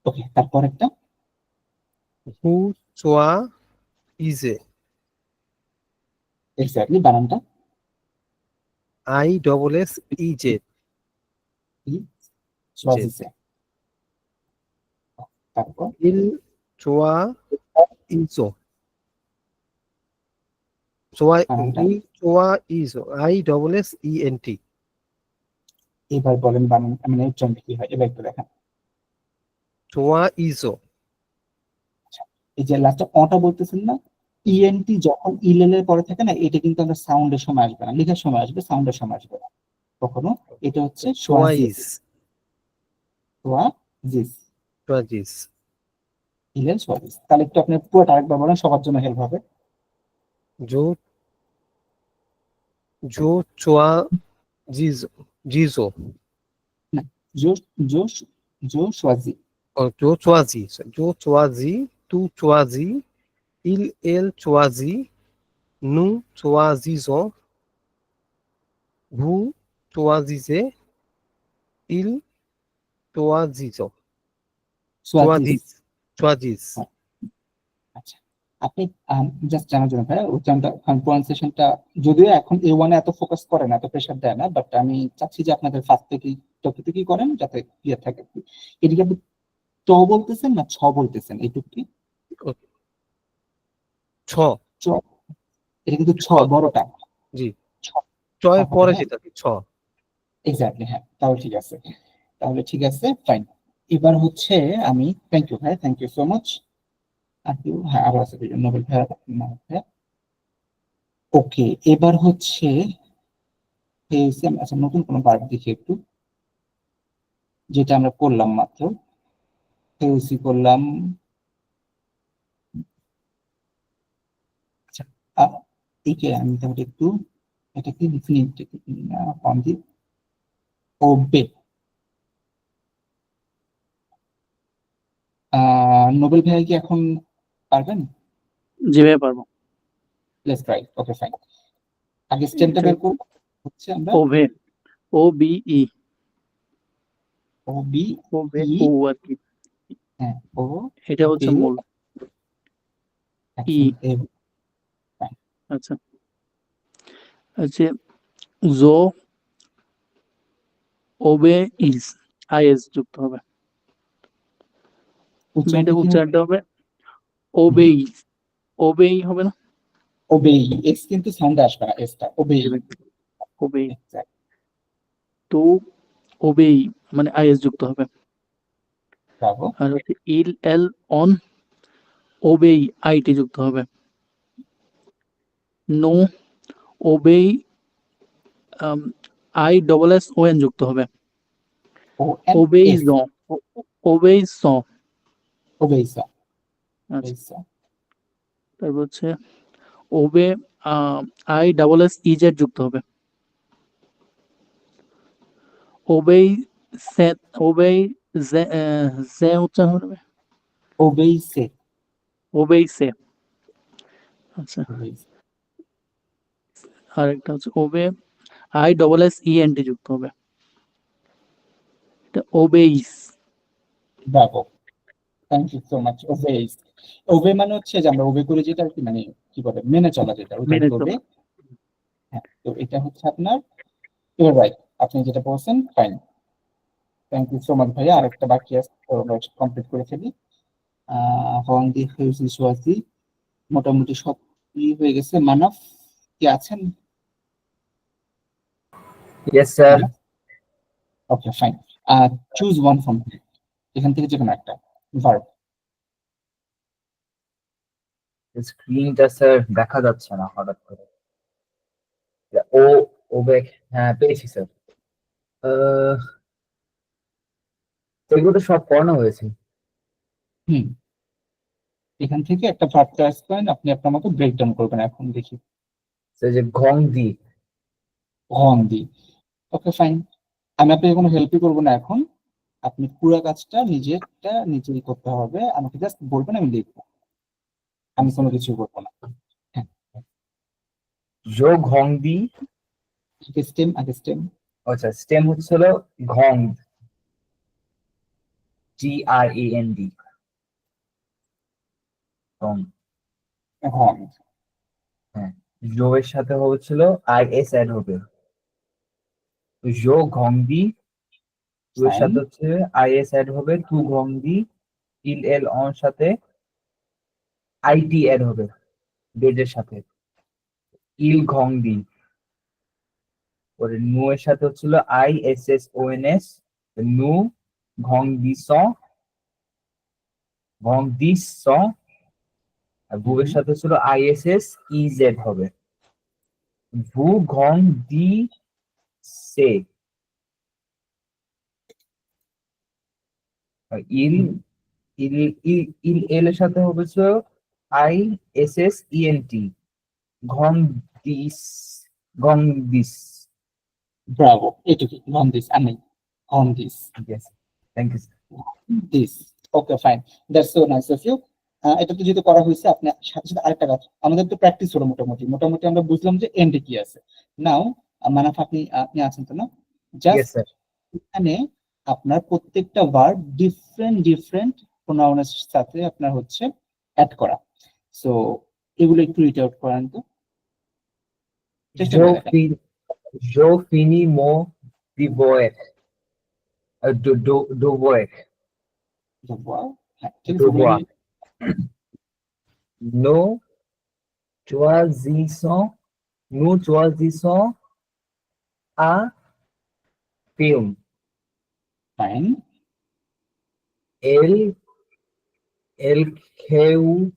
ওকে তারপর একটা, হু চোয়া ইজে, এক্স্যাক্টলি বানানটা, I double S E Z, E, সোয়া জি জেড, সং। তারপর ইল চোয়া ইজো, চোয়া বানানটা, ইল চোয়া ইজো, I double S E N T, এবার বলেন বানান মানে উচ্চারণটা কি হয় এবার একটু দেখান। চোয়া ইজো, আচ্ছা, এই যে লাস্টে অটা বলতেছেন না, ইএনটি যখন ইলেল এর পরে থাকে না, এটা কিন্তু আমরা সাউন্ডের সময় আসবে না, লেখার সময় আসবে, সাউন্ডের সময় আসবে না কখনো, এটা হচ্ছে চোয়া সোয়াজিস, ইজ, সোয়াজিস, চোয়া জিজ, ইলেল সোয়াজিস। তাহলে একটু আপনি পুরোটা আরেকবার বলেন, সবার জন্য হেল্প হবে। জো জো চোয়া জিজো, জিজো, না, জো, জো, জো সোয়াজি, জো চোয়া জি, জো চোয়া জি, তু চোয়া জি, ইল এল চোয়া জি, নু চোয়া জিজো, ভু চোয়া জিজে, ইল চোয়া জিজো, চোয়া সোয়াজিস। জিজ, চোয়া জিজ, হ্যাঁ, আচ্ছা আপনি জাস্ট জানার জন্য ভাই উচ্চারণটা প্রনাউন্সিয়েশনটা, যদিও এখন এ ওয়ানে এত ফোকাস করে না, এত প্রেশার দেয় না, বাট আমি চাচ্ছি যে আপনাদের ফার্স্ট থেকে টপিক কি করেন যাতে ক্লিয়ার থাকে। এদিকে আপনি ট বলতেছেন না ছ বলতেছেন, এইটুকু কি ছ, চ, এটা কিন্তু ছ ছ, বড়টা, জি, ছ চয়ের হবে, পরে হ্যাঁ যেটা ছ, এক্স্যাক্টলি, হ্যাঁ তাহলে ঠিক আছে, তাহলে ঠিক আছে ফাইন। এবার হচ্ছে আমি, থ্যাংক ইউ ভাই, thank you so much, thank you, হ্যাঁ আবার আছে নোবেল ভাই, হ্যাঁ ওকে। এবার হচ্ছে আচ্ছা নতুন কোনো পার্ট দেখি একটু, যেটা আমরা করলাম মাত্র, কেওসি করলাম, আচ্ছা এইকে আমি তাহলে একটু, এটা কি ইনফিনিট ফর্ম দি, ওবে, নোবেল ভাইয়া কি এখন পারবেন? যেভাবে পারবো। Let's try. Okay fine. আগে স্টেমটা বের করব হচ্ছে আমরা ওভে, ও বি ই, ও বি ওভে ই, ও আর কি, হ্যাঁ ও এটা হচ্ছে বে মূল। অ্যাকশন এ। আচ্ছা, আচ্ছা, জো ওবে ইজ, আইএস যুক্ত হবে, এটা উচ্চারণটা কি হবে? উচ্চারণটা হবে ওবেই, ওবেই হবে না? ওবেই, এক্স কিন্তু সাউন্ড আসবে না, এসটা ওবেই। ওবেই, তো ওবেই মানে আইএস যুক্ত হবে। ব্রাভো। আর হচ্ছে ইল এল অন, ওবেই আইটি যুক্ত হবে। নো ওবেই, I double S O N যুক্ত হবে। ও এন ওবেই এস, জ, ওবেই স, ওবেইসা, আচ্ছা, ওবেইসা। তারপর হচ্ছে ওবে, আই ডাবল এস ইজেড যুক্ত হবে। ওবেই সে, ওবেই জে, জে উচ্চারণ হবে ওবেইসে, ওবেই সে। আচ্ছা, ওবেইসে। আরেকটা হচ্ছে ওবে, I double S E N T যুক্ত হবে, এটা ওবেইস। Bravo, thank you so much. ওবেইস, ওবে মানে হচ্ছে যে আমরা ওবে করে যেটা আর কি, মানে কি বলে মেনে চলা যেটা, ওটা মেনে ওবে। চলা। হ্যাঁ, তো এটা হচ্ছে আপনার, ইউর রাইট, আপনি যেটা বলছেন fine. Thank you so much ভাইয়া। আরেকটা বাকি আছে, তো কমপ্লিট করে ফেলি। হন দি হিউজ সোয়াজি, মোটামুটি সব হয়ে গেছে। মানব কি আছেন? Yes, sir. Okay fine. Choose one from, এখান থেকে যে কোনো একটা ভার্ব। স্ক্রিনটা স্যার দেখা যাচ্ছে না হঠাৎ করে। ও ওবে, হ্যাঁ পেয়েছি স্যার। এগুলো তো সব পড়ানো হয়েছে। হুম, এখান থেকে একটা ভার্ব চয়েস করেন, আপনি আপনার মতো ব্রেকডাউন করবেন। এখন দেখি স্যার যে ঘং দি, হন দি। ওকে ফাইন, আমি আপনাকে কোনো হেল্পই করবো না এখন। আপনি পুরো কাজটা নিজেরটা নিজেই করতে হবে, আমাকে জাস্ট বলবেন, আমি লিখবো, আমি কোনো কিছু করবো না। হ্যাঁ, জো ঘং দি। আগে স্টেম, আগে স্টেম। আচ্ছা, স্টেম হচ্ছিল ঘং, GRAND, ঘং। হন, হ্যাঁ, জো এর সাথে হচ্ছিল IS অ্যাড হবে, জো ঘং দি। টু এর ফাইন। সাথে হচ্ছে IS অ্যাড হবে, টু ঘং দি। ইল এল অন সাথে IT অ্যাড হবে, বেজের সাথে, ইল ঘং দি। ওর নু এর সাথে হচ্ছিল ISSONS, নু ঘং দি স, ঘং দি স। আর ভু এর সাথে হচ্ছিল ISSEZ হবে, ভু ঘং দি সে। আর ইল, ইল ইল ইল এল এর সাথে হবে ISSENT, ঘং দিস, ঘং দিস। ব্রাভো, এটুকু। হন দিস, আমি হন দিস, Yes, thank you, sir. দিস। Okay fine, that's so nice of you. এটা তো যেহেতু করা হয়েছে, আপনি সাথে সাথে আরেকটা কাজ, আমাদের তো প্র্যাকটিস হলো মোটামুটি মোটামুটি আমরা বুঝলাম যে এন্ডে কি আছে। নাও মানাফ, আপনি আপনি আছেন তো না? Yes, just sir. এখানে আপনার প্রত্যেকটা ভার্ব ডিফারেন্ট ডিফারেন্ট প্রোনাউনের সাথে আপনার হচ্ছে অ্যাড করা। সো এগুলো একটু রিড আউট করেন তো, চেষ্টা Jo করে দেখেন। fin, jo finimo divoek, dovoek, হ্যাঁ, ঠিক আছে, ওগুলো dovoa. আমি No choisissons, nous choisissons a film. Fine. Elle, elle réussit,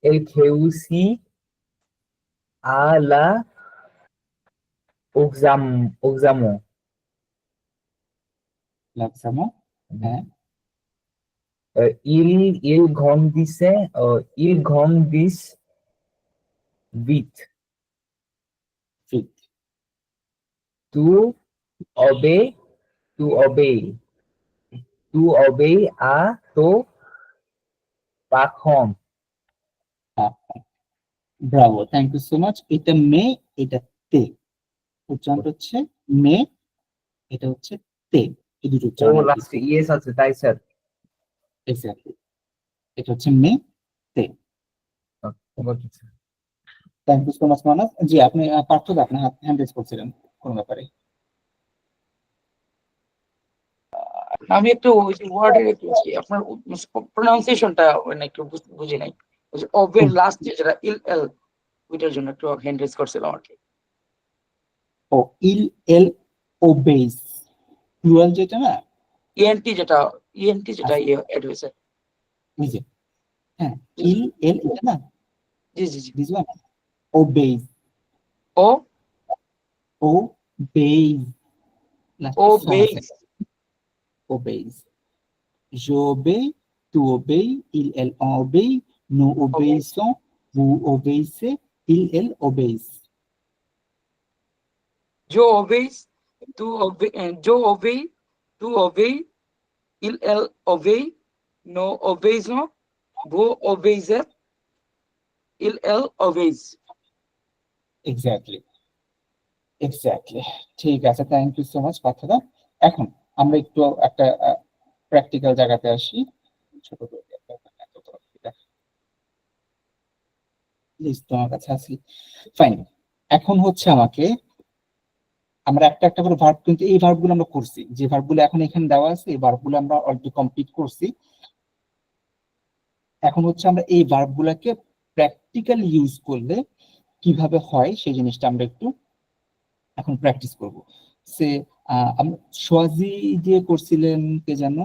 elle réussit à la examen. লাগসামো, হ্যাঁ। Il grandissait, il grandissent vite. ফিট, Tu obéis, tu obéis. Tu obéis à ton patron. Bravo, thank you so much. এটা মে, এটা তে, উচ্চারণ হচ্ছে মে, এটা হচ্ছে তে, এই দুটো ও উচ্চারণ আর কি। লাস্টে ইএস আছে তাই স্যার। এক্স্যাক্টলি, এটা হচ্ছে মে তে। থ্যাংক ইউ সো মাচ মানব। জি, আপনি পার্থ দা, আপনি হ্যান্ড রেজ করছিলেন কোন ব্যাপারে? আমি একটু ওই যে ওয়ার্ডের একটু আপনার প্রোনাউন্সিয়েশনটা মানে একটু বুঝি নাই। ওই যে অবের লাস্ট যেটা ইল এল, ওইটার জন্য একটু হ্যান্ড রেজ করছিলাম আর কি। ও ইল এল ওবেইস, প্লুরাল যেটা না, ইএনটি যেটা এড হয়েছে। এই যে, হ্যাঁ, ইল এল এটা না, জি জি জি। দিস ওয়ান, ওবেইস, ও ওবেইস, ও বেস, obeys. J'obéis, tu obéis, il, elle obéit, nous obéissons, vous obéissez, il, elle obéissent. जो obeys, जो obey, tu obey, il elle obey, no obeys no, वो obeys il elle obeys। Exactly, exactly. ঠিক আছে, থ্যাংক ইউ সো মাচ পার্থদা। এখন আমরা একটু একটা practical জায়গাতে আসি। ছোট করে লিস্ট তোমার কাছে আসি, ফাইন। এখন হচ্ছে আমাকে, আমরা একটা একটা করে ভার্ব, কিন্তু এই ভার্ব গুলো আমরা করছি, যে ভার্ব গুলো এখন এখানে দেওয়া আছে এই ভার্ব গুলো আমরা অলরেডি কমপ্লিট করছি। এখন হচ্ছে আমরা এই ভার্ব গুলাকে প্র্যাকটিক্যাল ইউজ করলে কিভাবে হয় সেই জিনিসটা আমরা একটু এখন প্র্যাকটিস করব। সে সোয়াজি দিয়ে করছিলেন কে যেন,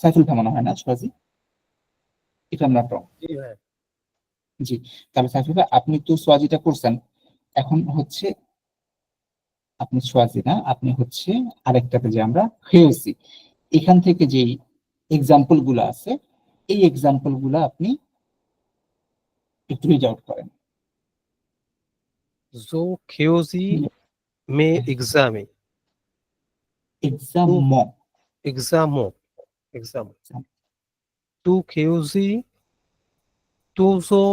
সাইফুল ভাই মনে হয় না, সোয়াজি, এটা আমরা রং। জি, তাহলে সাইফুল ভাই আপনি তো সোয়াজিটা করছেন, এখন হচ্ছে আপনি সোয়াজি না, আপনি হচ্ছে আরেকটাতে যে আমরা খেয়েছি, এখান থেকে যে এক্সাম্পল গুলো আছে এই এক্সাম্পল গুলো আপনি একটু রিড আউট করেন। जो खेओजी में एग्जामे, এক্সাম एग्जामो, एग्जाम। तू खेओजी, तू जो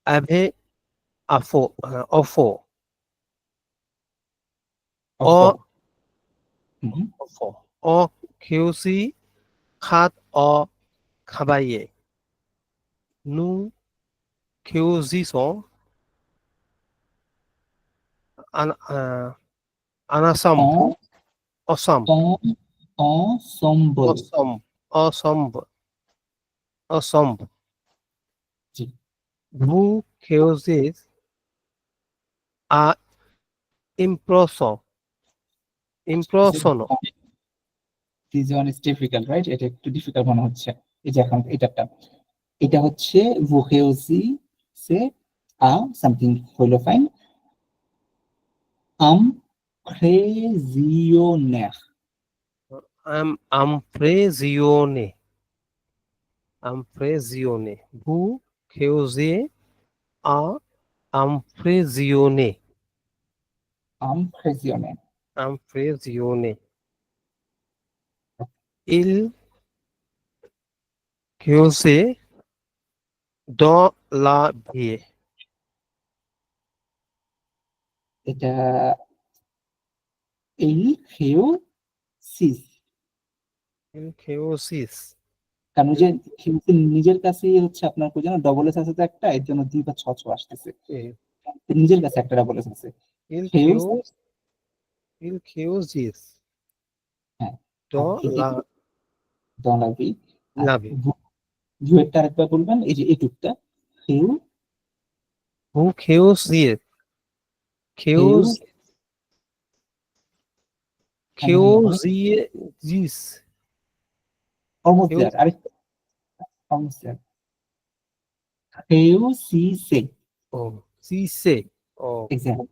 अभे अफो, अफो, अफो, अ खेओजी खात अ खाबाये, नु खेओजी सो अनासम, असम, ensemble, असम, असम्ब, असम्ब। জি, भू खेओजिस आ improso, improsono, this one is difficult, right? এটা একটু ডিফিকাল্ট মনে হচ্ছে। এই যে এখন এটা হচ্ছে ভোকেওজি সে আ সামথিং হইলো, ফাইন। আমফ্রেজিওনের, amfrezione, amfrezione, भू खेओजे आ amfrezione, আমফ্রেজিওনে, amfrezione, il खेओजे do la vie, এটা এই খেওসিস, il खेओsis, কারণ ওই যে খেওসিস নিজের কাছেই হচ্ছে আপনার কই যেন ডবল এস আছে তো একটা, এর জন্য দুই বা ছ ছ আসতেছে, নিজের কাছে একটা ডবল এস আছে। il খেওস, खेओ, il खेओsis হ্যাঁ, do la দলাবি, la vie, ভুয়েরটা আরেকবার বলবেন, এই যে এটুকটা খেউ, भू खेओजिए, खेओज, खेओजिएजिस, অলমোস্ট দেয়ার, আরেকটা অলমোস্ট দেয়ার, খেউসিসে, oh, si se, oh, exact,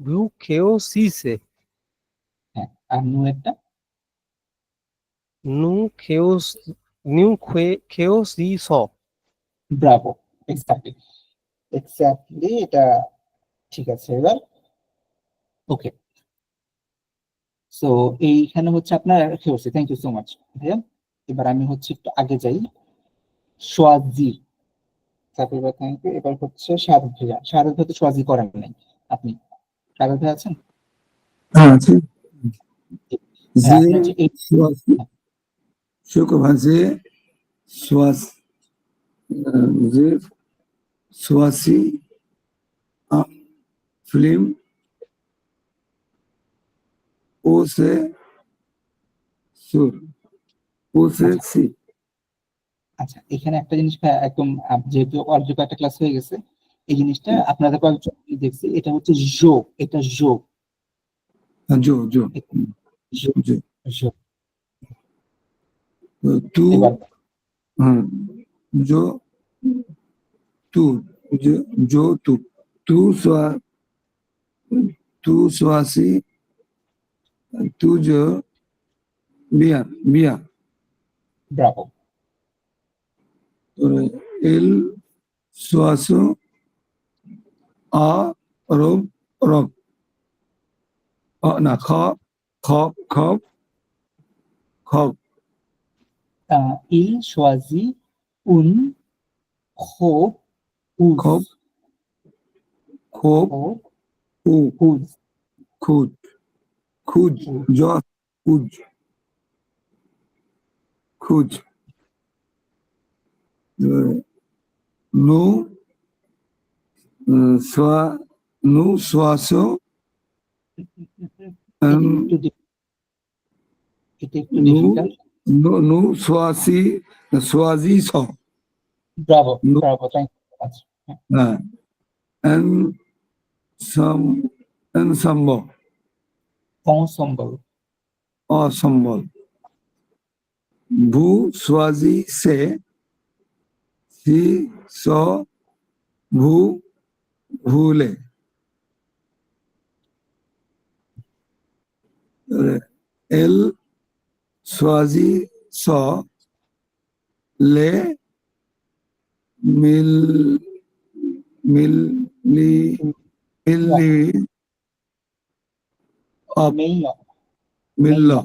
भू खेओसिसे, হ্যাঁ, আর নু একটা nu खेओस, nu खेओसिसो, ব্রাভো, এক্স্যাক্টলি, এক্স্যাক্টলি, এটা ঠিক আছে। এবার ওকে, সো এইখানে হচ্ছে আপনার খেউসি, থ্যাংক ইউ সো মাচ ভাইয়া। এবার আমি হচ্ছে একটু আগে যাই, সোয়াজি, সাকিব ভাই থ্যাংক ইউ। এবার হচ্ছে শাহাদ ভাইয়া। শাহাদ ভাই তো সোয়াজি করেন নাই আপনি। শাহাদ ভাই আছেন? হ্যাঁ আছে হ্যাঁ, যে আপনি হচ্ছে এই শুকভাষে শ্বাস যে শ্বাসি ফিল্ম ও সে সুর ও সে সি। আচ্ছা, এখানে একটা জিনিস ভাইয়া একদম যেহেতু অলরেডি কয়েকটা ক্লাস হয়ে গেছে, এই জিনিসটা আপনাদের কয়েকজন দেখছি, এটা হচ্ছে জো, এটা জো, জো জো জো, জো জো। তু এবার হ্যাঁ जो तू जो तू स्वा तू स्वासी तू जो बिया बिया ব্রাভো। और एल स्वासो आ रोब रोब ना खा खा खा खा ইল সোয়াজি উন খোব উজ खब खोब খোব उ উজ खुद खुद जो खुद खुद नु स्वा नु स्वासो এটা একটু नु ডিফিকাল্ট। नु नु स्वासी स्वाजी सो ব্রাভো, नु ব্রাভো, থ্যাংক ইউ। एन सम एन संभव অসম্বল असंभव भू स्वाजी से सी सो भू भूले एल स्वाजी सो ले मिल मिलली मिलली अप মেইয় मिल्ला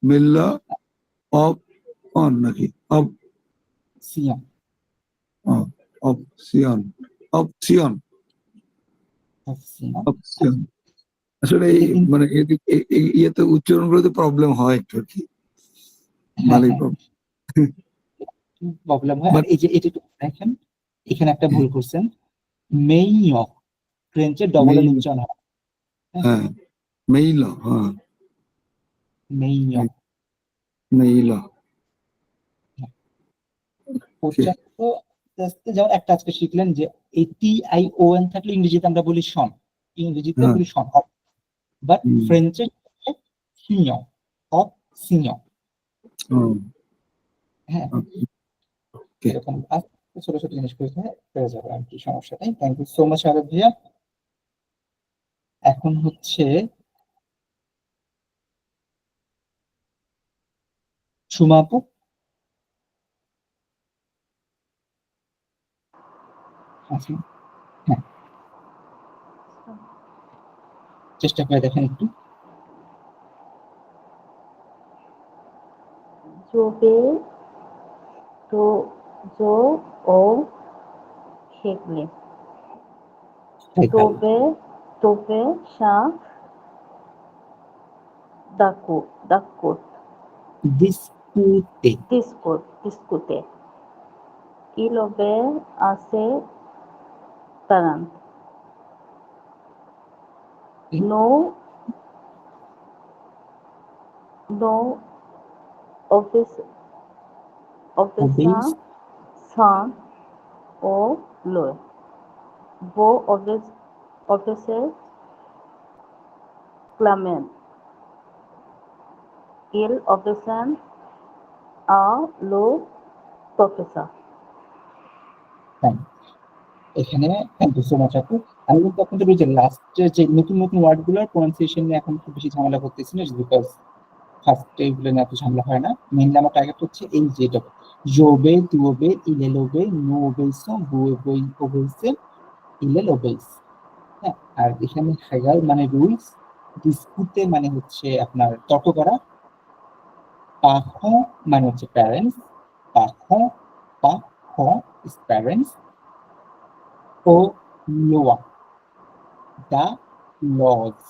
मिल्ला अप ऑन नहीं अब সিয়ম অপশন অপশন সিয়ম। অপশন আসলে এই মানে ইয়েতে উচ্চারণ করতে প্রবলেম হয় একটু আর কি ভালোই প্রবলেম হয়। আর এই যে এটা একটু দেখেন, এখানে একটা ভুল করছেন, মেইয় ফ্রেঞ্চে ডবল এল উচ্চারণ হয়, হ্যাঁ মেইল হ্যাঁ মেইয়। মেইল উচ্চারণ তো আস্তে আস্তে, যেমন একটা আজকে শিখলেন যে এই TION থাকলে ইংরেজিতে আমরা বলি শন, ইংরেজিতে হ্যাঁ। বলি শন, বাট হুম। ফ্রেঞ্চে সিয়ঁ, অফ সিয়ঁ। হ্যাঁ, Okay. এরকম আস্তে ছোট ছোট জিনিস করতে হয়ে যাবে আর কি, সমস্যা নেই। Thank you so much Arab ভাইয়া। এখন হচ্ছে সুমা আপু। আচ্ছা, হ্যাঁ, চেষ্টা করে দেখেন একটু। জোবে তো জো ও খেগলে তোবে তোবে শাহ দাকুত ডিসকুতে ডিস্কুতে ইলোবে আছে তারান নো অফিসা সান ও লোয় বো অফিসে ক্লামেন il অফিসান আ লো প্রফেসর। এখানে থ্যাংক ইউ সো মাচ আপু। আমি কিন্তু আপনাদের ওই যে লাস্টে যে নতুন নতুন ওয়ার্ড গুলোর প্রনাউন্সিয়েশন নিয়ে এখন খুব বেশি ঝামেলা করতেছি না, বিকজ ফার্স্টে এগুলো নিয়ে এত ঝামেলা হয় না। মেইনলি আমার টার্গেট হচ্ছে এই যেটা জোবে তুওবে ইলেলোবে নোবেইসো বুয়েবই ওবেইসে ইলেল ওবেইস। হ্যাঁ, আর এখানে হেগাল মানে রুলস, ডিসকুতে মানে হচ্ছে আপনার তর্ক করা, পাখো মানে হচ্ছে প্যারেন্টস, পাখো পাখো ইজ প্যারেন্টস, ও লোয়া, দা লজ,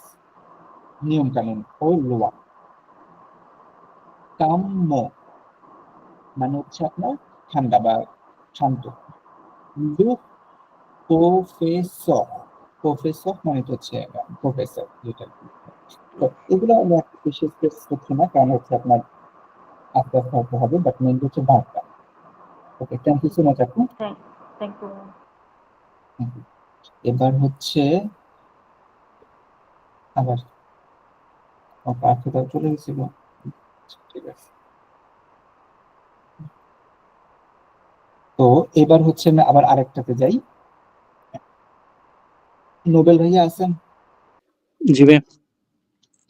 নিয়ম কানুন, ও লোয়া। কাম্য মানে হচ্ছে আপনার ঠান্ডা বা শান্ত। লুক প্রফেসর, প্রফেসর মানে তো হচ্ছে প্রফেসর, যেটা তো এগুলো আমি একটা বিশেষ কেস করছি না, কারণ হচ্ছে আপনার আস্তে আস্তে হতে হবে, বাট মেইন হচ্ছে ভাবটা। ওকে, থ্যাংক ইউ সো মাচ আপু। Thank you. এবার হচ্ছে আবার পার্থক্য চলে গেছিল, ঠিক আছে। তো এবার হচ্ছে আমি আবার আরেকটাতে যাই। নোবেল ভাইয়া আছেন? জি ভাই।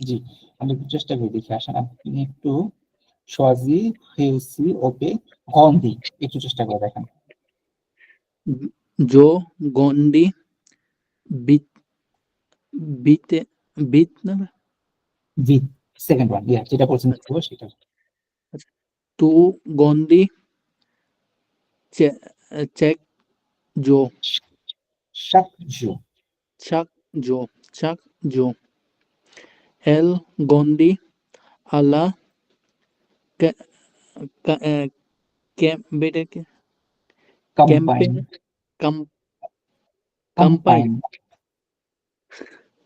জি, আমি একটু চেষ্টা করে দেখি, আসেন আপনি একটু সোয়াজি হেউসি ওকে গন্ধি একটু চেষ্টা করে দেখেন। জো গন্ডি বিত বিতে বিত না ভি, সেকেন্ড ওয়ান, ইয়া যেটা বলছেন সেটা। টু গন্ডি চেক জো শাকজু, চাক জো চাক জো এল গন্ডি আলা বেটে কম্পাইন, ক্যাম্পেন কাম কম্পাইন,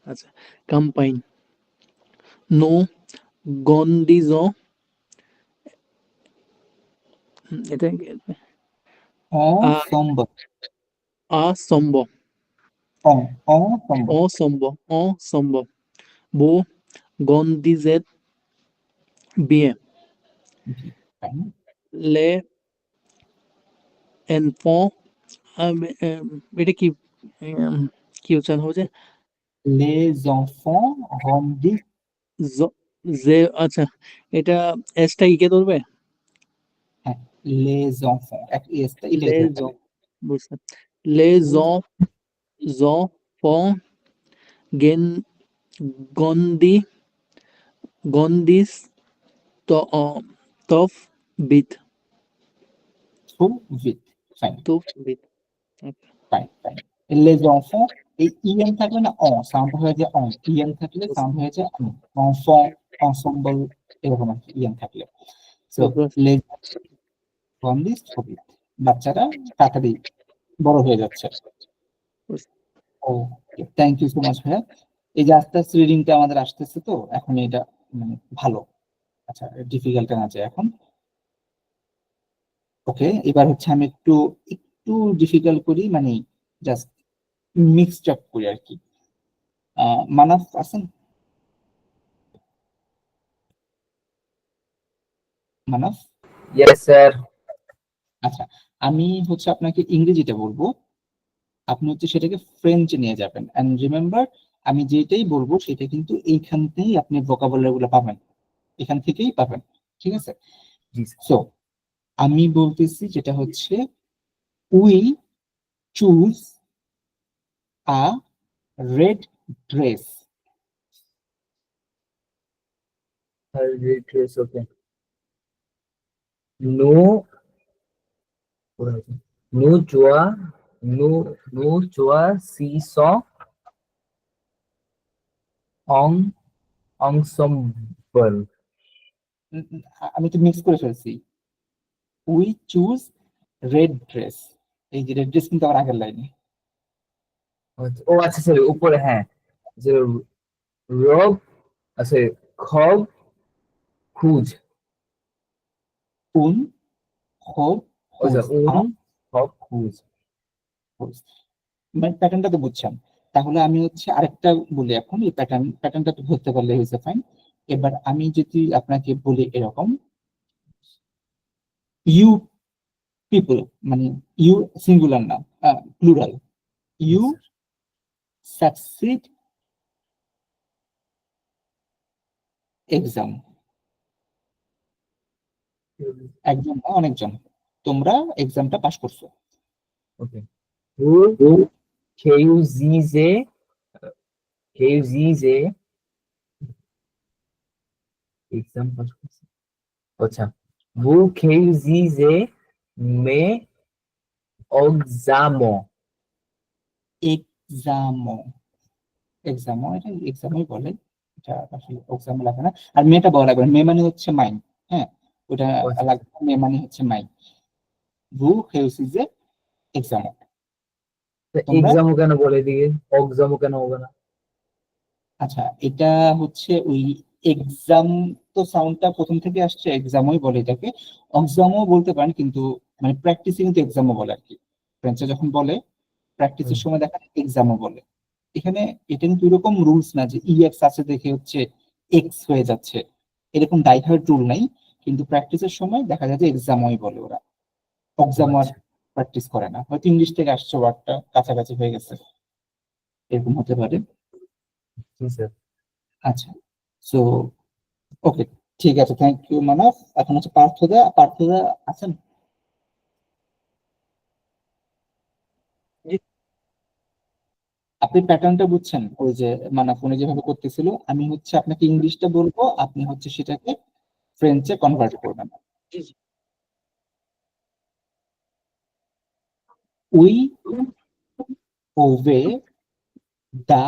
আচ্ছা কাম্পাইন নো গন্ডিজো এটা অসম্ভ, অসম্ভ অসম্ভ, অসম্ভব বো গন্ডিজের বিয়ে লে এনফো এটা কি কি উচ্চারণ হচ্ছে les enfants grandissent, যে আচ্ছা এটা এসটা ইকে ধরবে হ্যাঁ les enfants এক এসটা ইলে লে ধরে জ ফেলে। বুঝছেন লে জ জ ফ গেন গন্ডি গন্ডিস তো তফ বিত Trop vite, ফাইন তো বিত ফাইন ফাইন। les enfants এই ইএন থাকলে না সাউন্ড হয়ে যায় ইএন থাকলে সাউন্ড হয়ে যায় enfant, ensemble, এরকম আর কি ইএন থাকলে। So les grandissent trop vite, বাচ্চারা তাড়াতাড়ি বড় হয়ে যাচ্ছে। ওকে, থ্যাংক ইউ সো মাচ ভাইয়া। এই যে আস্তে আস্তে রিডিংটা আমাদের আসতেছে, তো এখন এটা মানে ভালো। আচ্ছা, ডিফিকাল্ট না যায় এখন। ওকে, এবার হচ্ছে আমি একটু একটু ডিফিকাল্ট করি, মানে জাস্ট মিক্সড আপ করি আর কি। মানাফ আছেন? Manaf, Yes, sir. আচ্ছা, আমি হচ্ছে আপনাকে ইংরেজিতে বলবো, আপনি হচ্ছে সেটাকে ফ্রেঞ্চে নিয়ে যাবেন। এন্ড রিমেম্বার, আমি যেটাই বলবো সেটা কিন্তু এইখানতেই আপনি ভোকাবুলারি গুলো পাবেন, এখান থেকেই পাবেন, ঠিক আছে? জি স্যার। সো আমি বলতেছি যেটা হচ্ছে we choose a red dress. Red dress, okay. No, no joa, no joa seesaw on ensemble. আমি তো মিক্স করে ফেলছি। উই চুজ রেড ড্রেস, এই যে রেড ড্রেস কিন্তু আমার আগের লাইনে। ও আচ্ছা স্যার, উপরে হ্যাঁ, যে রব আচ্ছা খব খুঁজ, উন হোপ ও আচ্ছা হুজ, খব খুঁজ। মানে প্যাটার্নটা তো বুঝছেন। তাহলে আমি হচ্ছে আরেকটা বলি এখন, এই প্যাটার্নটা তো ধরতে পারলে হয়েছে, ফাইন। এবার আমি যদি আপনাকে বলি এরকম, ইউ পিপল, মানে ইউ সিঙ্গুলার না, প্লুরাল, ইউ সাকসিড এক্সাম, একজন না অনেকজন, তোমরা এক্সামটা পাস করছো। ওকে, হু কেউজিজে কেউজিজে এক্সাম পাস করছে। আচ্ছা, হু কেউজিজে মে অগজামো, এক্সামো, এক্সামো, এটা এক্সামই বলে, এটা আসলে এক্সামো লাগে না। আর মেয়েটা বলা লাগবে না, মে মানে হচ্ছে মাইন, হ্যাঁ ওটা আচ্ছা। লাগবে না, মে মানে হচ্ছে মাইন। ভু হেউসিজে এক্সামো। তোমরা এক্সামও কেন বলে দিকে, অক্সামও কেন হবে না? আচ্ছা, এটা হচ্ছে ওই এক্সাম, তো সাউন্ডটা প্রথম থেকে আসছে, এক্সামই বলে এটাকে। এক্সামও বলতে পারেন, কিন্তু মানে প্র্যাকটিসে কিন্তু এক্সামও বলে আর কি। ফ্রেঞ্চে যখন বলে প্র্যাকটিসের সময় দেখা যায় এক্সামও বলে। এখানে এটা কিন্তু এরকম রুলস না যে ইএক্স আছে দেখে হচ্ছে এক্স হয়ে যাচ্ছে, এরকম ডাইহার্ড রুল নাই। কিন্তু প্র্যাকটিসের সময় দেখা যায় যে এক্সামই বলে ওরা, এক্সাম আর আচ্ছা, প্র্যাকটিস করে না। হয়তো ইংলিশ থেকে আসছে, ওয়ার্ডটা কাছাকাছি হয়ে গেছে, এরকম হতে পারে। জি স্যার। আচ্ছা, সো ওকে, ঠিক আছে, থ্যাংক ইউ মানব। এখন হচ্ছে পার্থদা, পার্থদা আছেন? জি। আপনি প্যাটার্নটা বুঝছেন? ওই যে মানব ফোনে যেভাবে করতেছিল, আমি হচ্ছে আপনাকে ইংলিশটা বলবো, আপনি হচ্ছে সেটাকে ফ্রেঞ্চে কনভার্ট করবেন। জি জি। উই ওভে দা,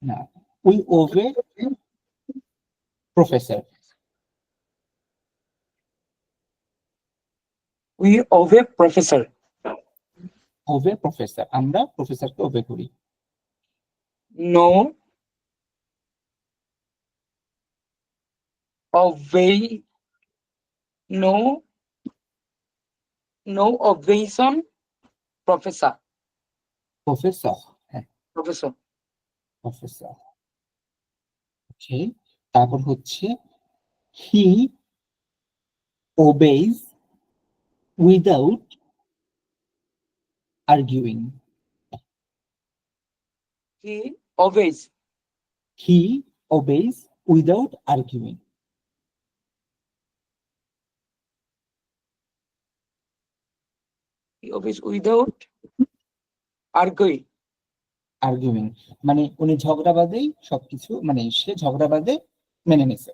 না, we obey professor. We obey professor. Obey professor, আমরা প্রফেসরকে ওভে করি। No obey, no no ovation professor. Professor, হ্যাঁ প্রফেসর। প্রফেসর। ওকে, তারপর হচ্ছে he obeys without arguing. He obeys, he obeys without arguing. He obeys without arguing. Arguing মানে উনি ঝগড়া বাদেই সবকিছু, মানে সে ঝগড়া বাদে মেনে নিছে।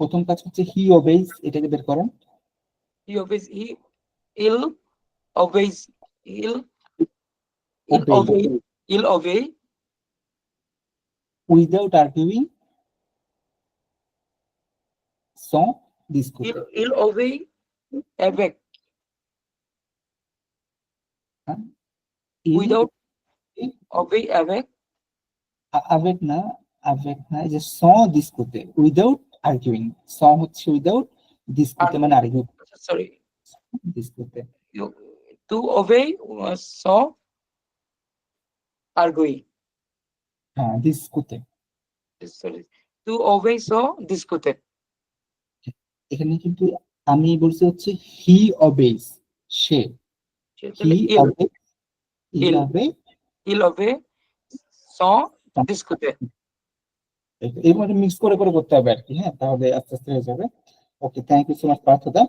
প্রথম কাজ হচ্ছে হি ওবেজ, এটাকে বের করেন। হি ওভেজ, হি ইল ওভেজ, ইল ইল Obey ওভে, ইল ওভে without arguing sans ইল discuter. ইল ওভে avec, হ্যাঁ? Il উইদাউট ওভে avec, avec না, avec না, এই যে sans discuter, without arguing, sans হচ্ছে without, discuter মানে argue, sorry, discuter, two ওভে so arguing, হ্যাঁ discuter। Sorry, two ওভে so ডিসকুটেড। এখানে কিন্তু আমি বলছি হচ্ছে হি obeys, সে, হি তাহলে ইল, obeys, il ইল obey, ইল ওভে সো ডিসকুটেড। এর মধ্যে মিক্স করে করে করতে হবে আর কি, হ্যাঁ তাহলে আস্তে আস্তে হয়ে যাবে। Okay, thank you so much পার্থদা,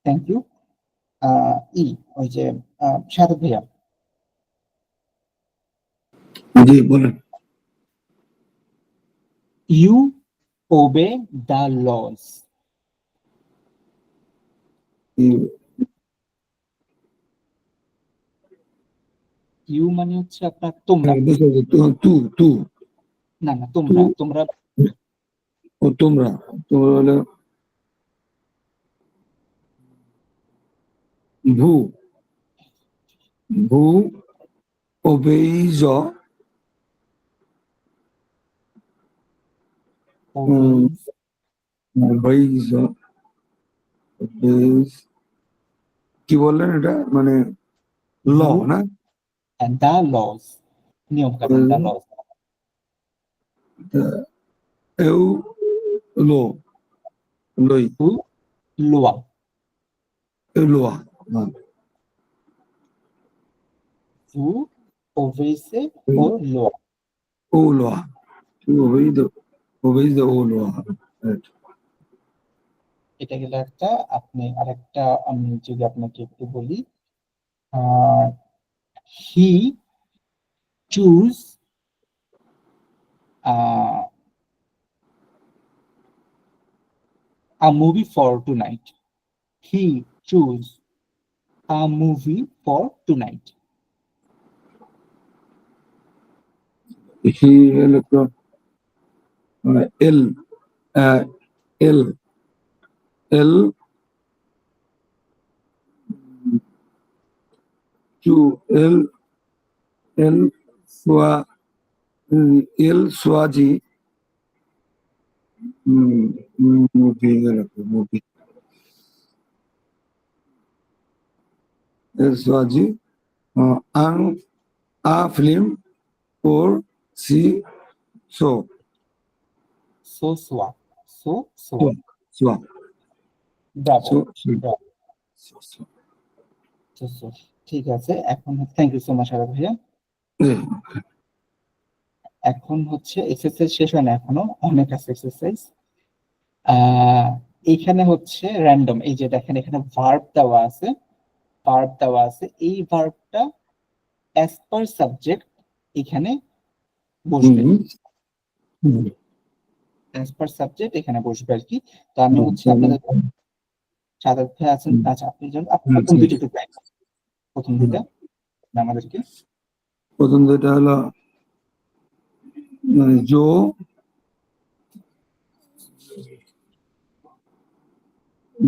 থ্যাংক ইউ। ই ওই যে সাদত ভাইয়া, জি বলেন। you obey the laws. You মানে হচ্ছে আপনার তোমরা, টু টু না না তোমরা, তোমরা ও তোমরা, তোমরা হলো ভু, ভু ওবেইজ, obeys ওবেইজ, ওবেইজ কি বললেন এটা মানে ল না? and the laws, নিয়ম কানুন, the laws, এউ লো, লই, who law, এউ লোয়া, who obeys or law। ও লোয়া, ওবেইজ ও লোয়া। এটা গেলে একটা, আপনি আরেকটা আমি যদি আপনাকে একটু বলি, he choose a movie for tonight, he choose a movie for tonight. He হলো তো এল এল এল টু এল এল সোয়া এল সোয়াজি মুভি মুভি এল সোয়াজি আং আ ফিল্ম ফর সি সো সোয়া সোয়া ব্রাভো, সো ব্রাভো। ঠিক আছে, এখন thank you so much Arab ভাইয়া। এখন হচ্ছে এক্সারসাইজ শেষ হয় না, এখনো অনেক আছে এক্সারসাইজ। এইখানে হচ্ছে র্যান্ডম, এই যে দেখেন এখানে ভার্ব দেওয়া আছে, এই ভার্বটা অ্যাজ পার সাবজেক্ট এখানে বসবে, অ্যাজ পার সাবজেক্ট এখানে বসবে আর কি। তো আমি হচ্ছে আপনাদের সাদাত ভাই আছেন, আচ্ছা আপনি প্রথম দুইটা একটু ট্রাই করেন, প্রথম দুইটা আমাদেরকে। প্রথম যেটা হলো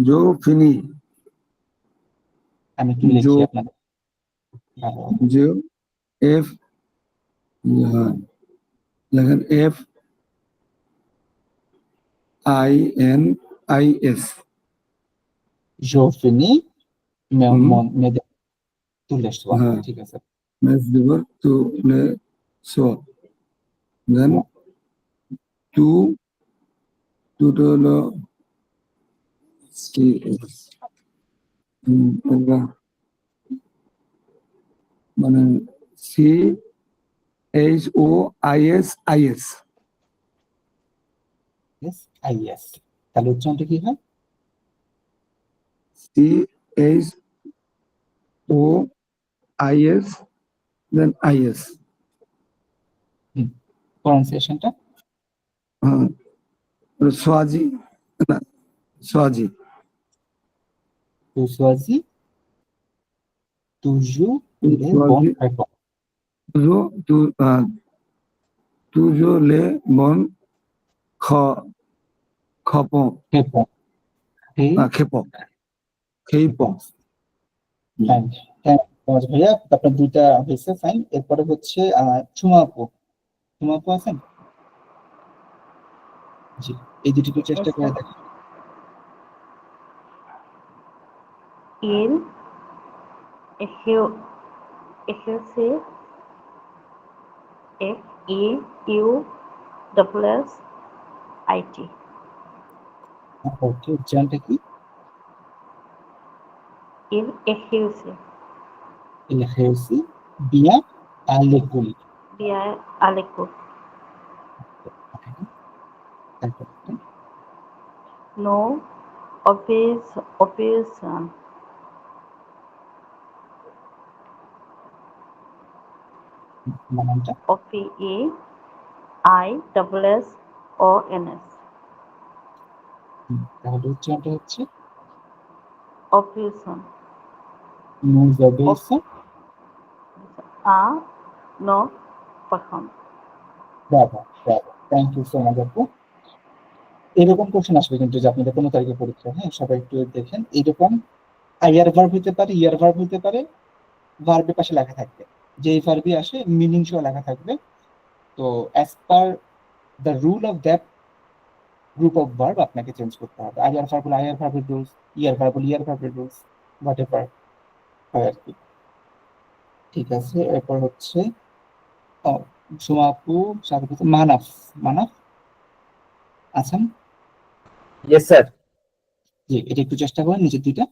জো ফিনি আমি একটু লিখি जो আপনাদের ভালো। जो एफ लेकिन F I N I S জোফিনি মেদে তুলেশওয়া, হ্যাঁ। ঠিক আছে। नेक्स्ट दिवर तो ले सो देन टू टू तो लो सी মানে C H O I S Yes, yes, তাহলে উচ্চারণটা কি হয়? C H O I S then I S প্রনাউন্সিয়েশনটা সোয়াজি না সোয়াজি তুসওয়াজি, তুজু লে বন ফেবো, जो तू जो ले बन ख खपो ফেবো, खेपो खेपो থ্যাংক ইউ ভাইয়া। আপনার দুইটা হয়েছে, ফাইন। এরপরে হচ্ছে চুমা আপু আছেন? জি, এই দুটি একটু চেষ্টা করে দেখেন। Il excuse FEUSSIT ওকে, উচ্চারণটা কি? Il excuse ইলহেউসি বিয়া আলেকুল। via Aleco তারপর no obviation বানানটা OPEISSONS তাহলে উচ্চারণটা হচ্ছে obviation মুজাবেসা। no person bravo, thank you so much আপু। এরকম কোশ্চেন আসবে কিন্তু যে আপনাদের 15 তারিখে পরীক্ষা, হ্যাঁ সবাই একটু দেখেন। এরকম আইয়ার ভার্ব হতে পারে, ইয়ার ভার্ব হতে পারে, ভার্বের পাশে লেখা থাকবে, যেই ভার্বই আসে মিনিং সহ লেখা থাকবে। তো as per the rule of that group of verb আপনাকে চেঞ্জ করতে হবে। আইয়ার ভার্ব হলে আইয়ার ভার্বের রুলস, ইয়ার ভার্ব হলে ইয়ার ভার্বের রুলস, হোয়াট এভার হয় আর কি। ঠিক আছে, এরপর হচ্ছে সুমা আপু, মানাফ আছেন? Yes sir. জি, এটা একটু চেষ্টা করেন নিচের দুইটা।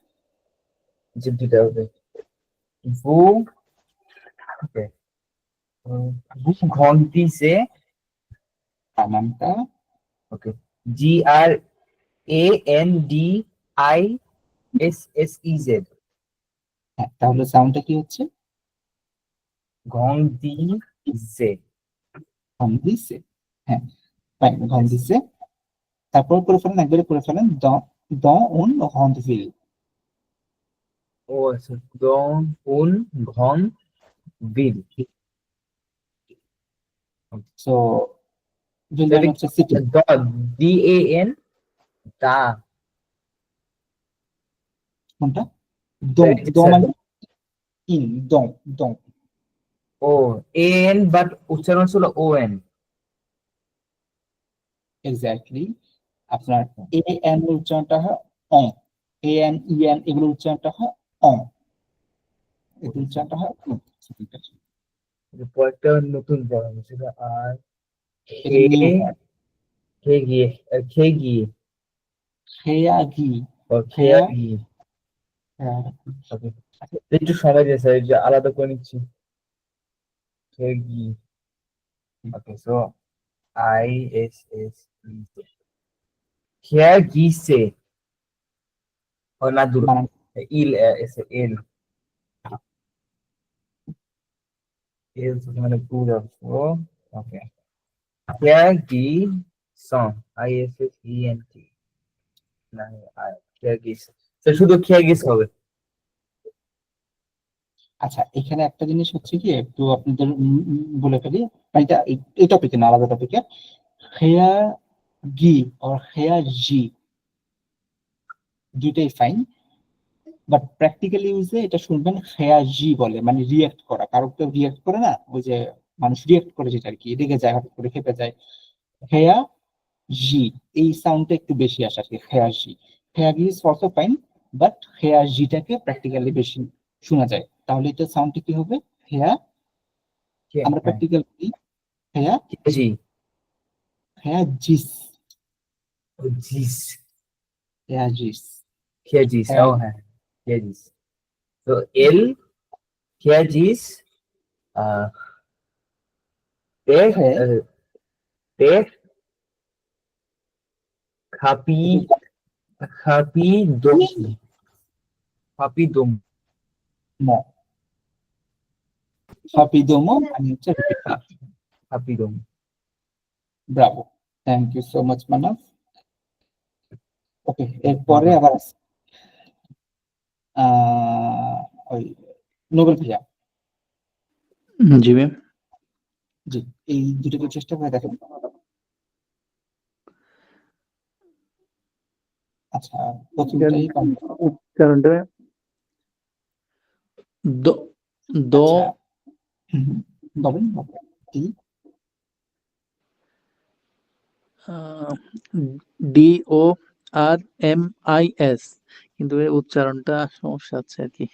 যে দুটো হবে ভু ওকে ভু ঘন্টি সে নামটা ওকে GRANDISSEZ হ্যাঁ, তাহলে সাউন্ডটা কি হচ্ছে? ঘন্টি সে ঘন্দিসে। হ্যাঁ, ফাইন, ঘন্দিসে। তারপর করে ফেলেন, একবারে করে ফেলেন দ অন ঘন্টভিল। ও আচ্ছা, দং উন ঘং বিল। সো বিল মানে হচ্ছে সিটি। DAN দা। কোনটা? দং, দং মানে in, Dong, Dong. O AN but উচ্চারণ ছিল ON। এক্স্যাক্টলি। আপনার এ এন এর উচ্চারণটা হয় অং, এ এন ই এন এগুলোর উচ্চারণটা হয় অং, এগুলোর উচ্চারণটা হয় অং। পরেরটা নতুন পড়া ছিল আর এটা নিউ খেগিয়ে খেগিয়ে খেয়াগি, ও খেয়া, খেয়াগিয়ে। হ্যাঁ, ওকে, একটু সময় দিয়েছে, এই যে আলাদা করে নিচ্ছি। খেগি। ওকে, সো ISSE খেয়াগিসে। ও না দূর, বানান। ইল এস এল এল মানে পুরো। ও ওকে, খেয়াগি সং ISSENT না, খেয়াগিস। তো শুধু খেয়াগিস হবে। আচ্ছা, এখানে একটা জিনিস হচ্ছে কি, একটু আপনাদের বলে ফেলি, মানে এটা এই টপিকে না, আলাদা টপিকে। খেয়া গি আর খেয়া জি দুইটাই ফাইন, বাট প্র্যাকটিক্যাল ইউজে এটা শুনবেন খেয়া জি বলে, মানে রিয়াক্ট করা, কারো কেউ রিয়াক্ট করে না, ওই যে মানুষ রিয়াক্ট করে যেটা আর কি, রেগে যায়, হঠাৎ করে খেপে যায়। খেয়া জি, এই সাউন্ডটা একটু বেশি আসে আর কি, খেয়া জি। খেয়া গি ইজ অলসো ফাইন, বাট খেয়া জিটাকে প্র্যাকটিক্যালি বেশি শোনা যায়। তাহলে এটা সাউন্ডটা কি হবে? খেয়া, আমরা হ্যাঁ, প্র্যাকটিক্যাল করি, খেয়া, খেয়াজি খেয়া জিস, ও জিস, খেয়া জিস, খেয়াজিস। খেয়া, ও হ্যাঁ, খেয়াজিস। তো এল খেয়াজিস টেক খে, টেক খাপি খাপি দম খাপি দম ম, হাপিদোমো, আমি হচ্ছে রিপিট করা। খাপি দম। Bravo, thank you so much Manab. Okay, এরপরে আবার আছে, ওই নোবেল ভাইয়া। জি ম্যাম। জি, এই দুটোকে চেষ্টা করে দেখেন। আচ্ছা, প্রথমটাই উচ্চারণটা দ দ আচ্ছা, বলেন কি? DORMIS, কিন্তু এর উচ্চারণটা সমস্যা আছে আর কি।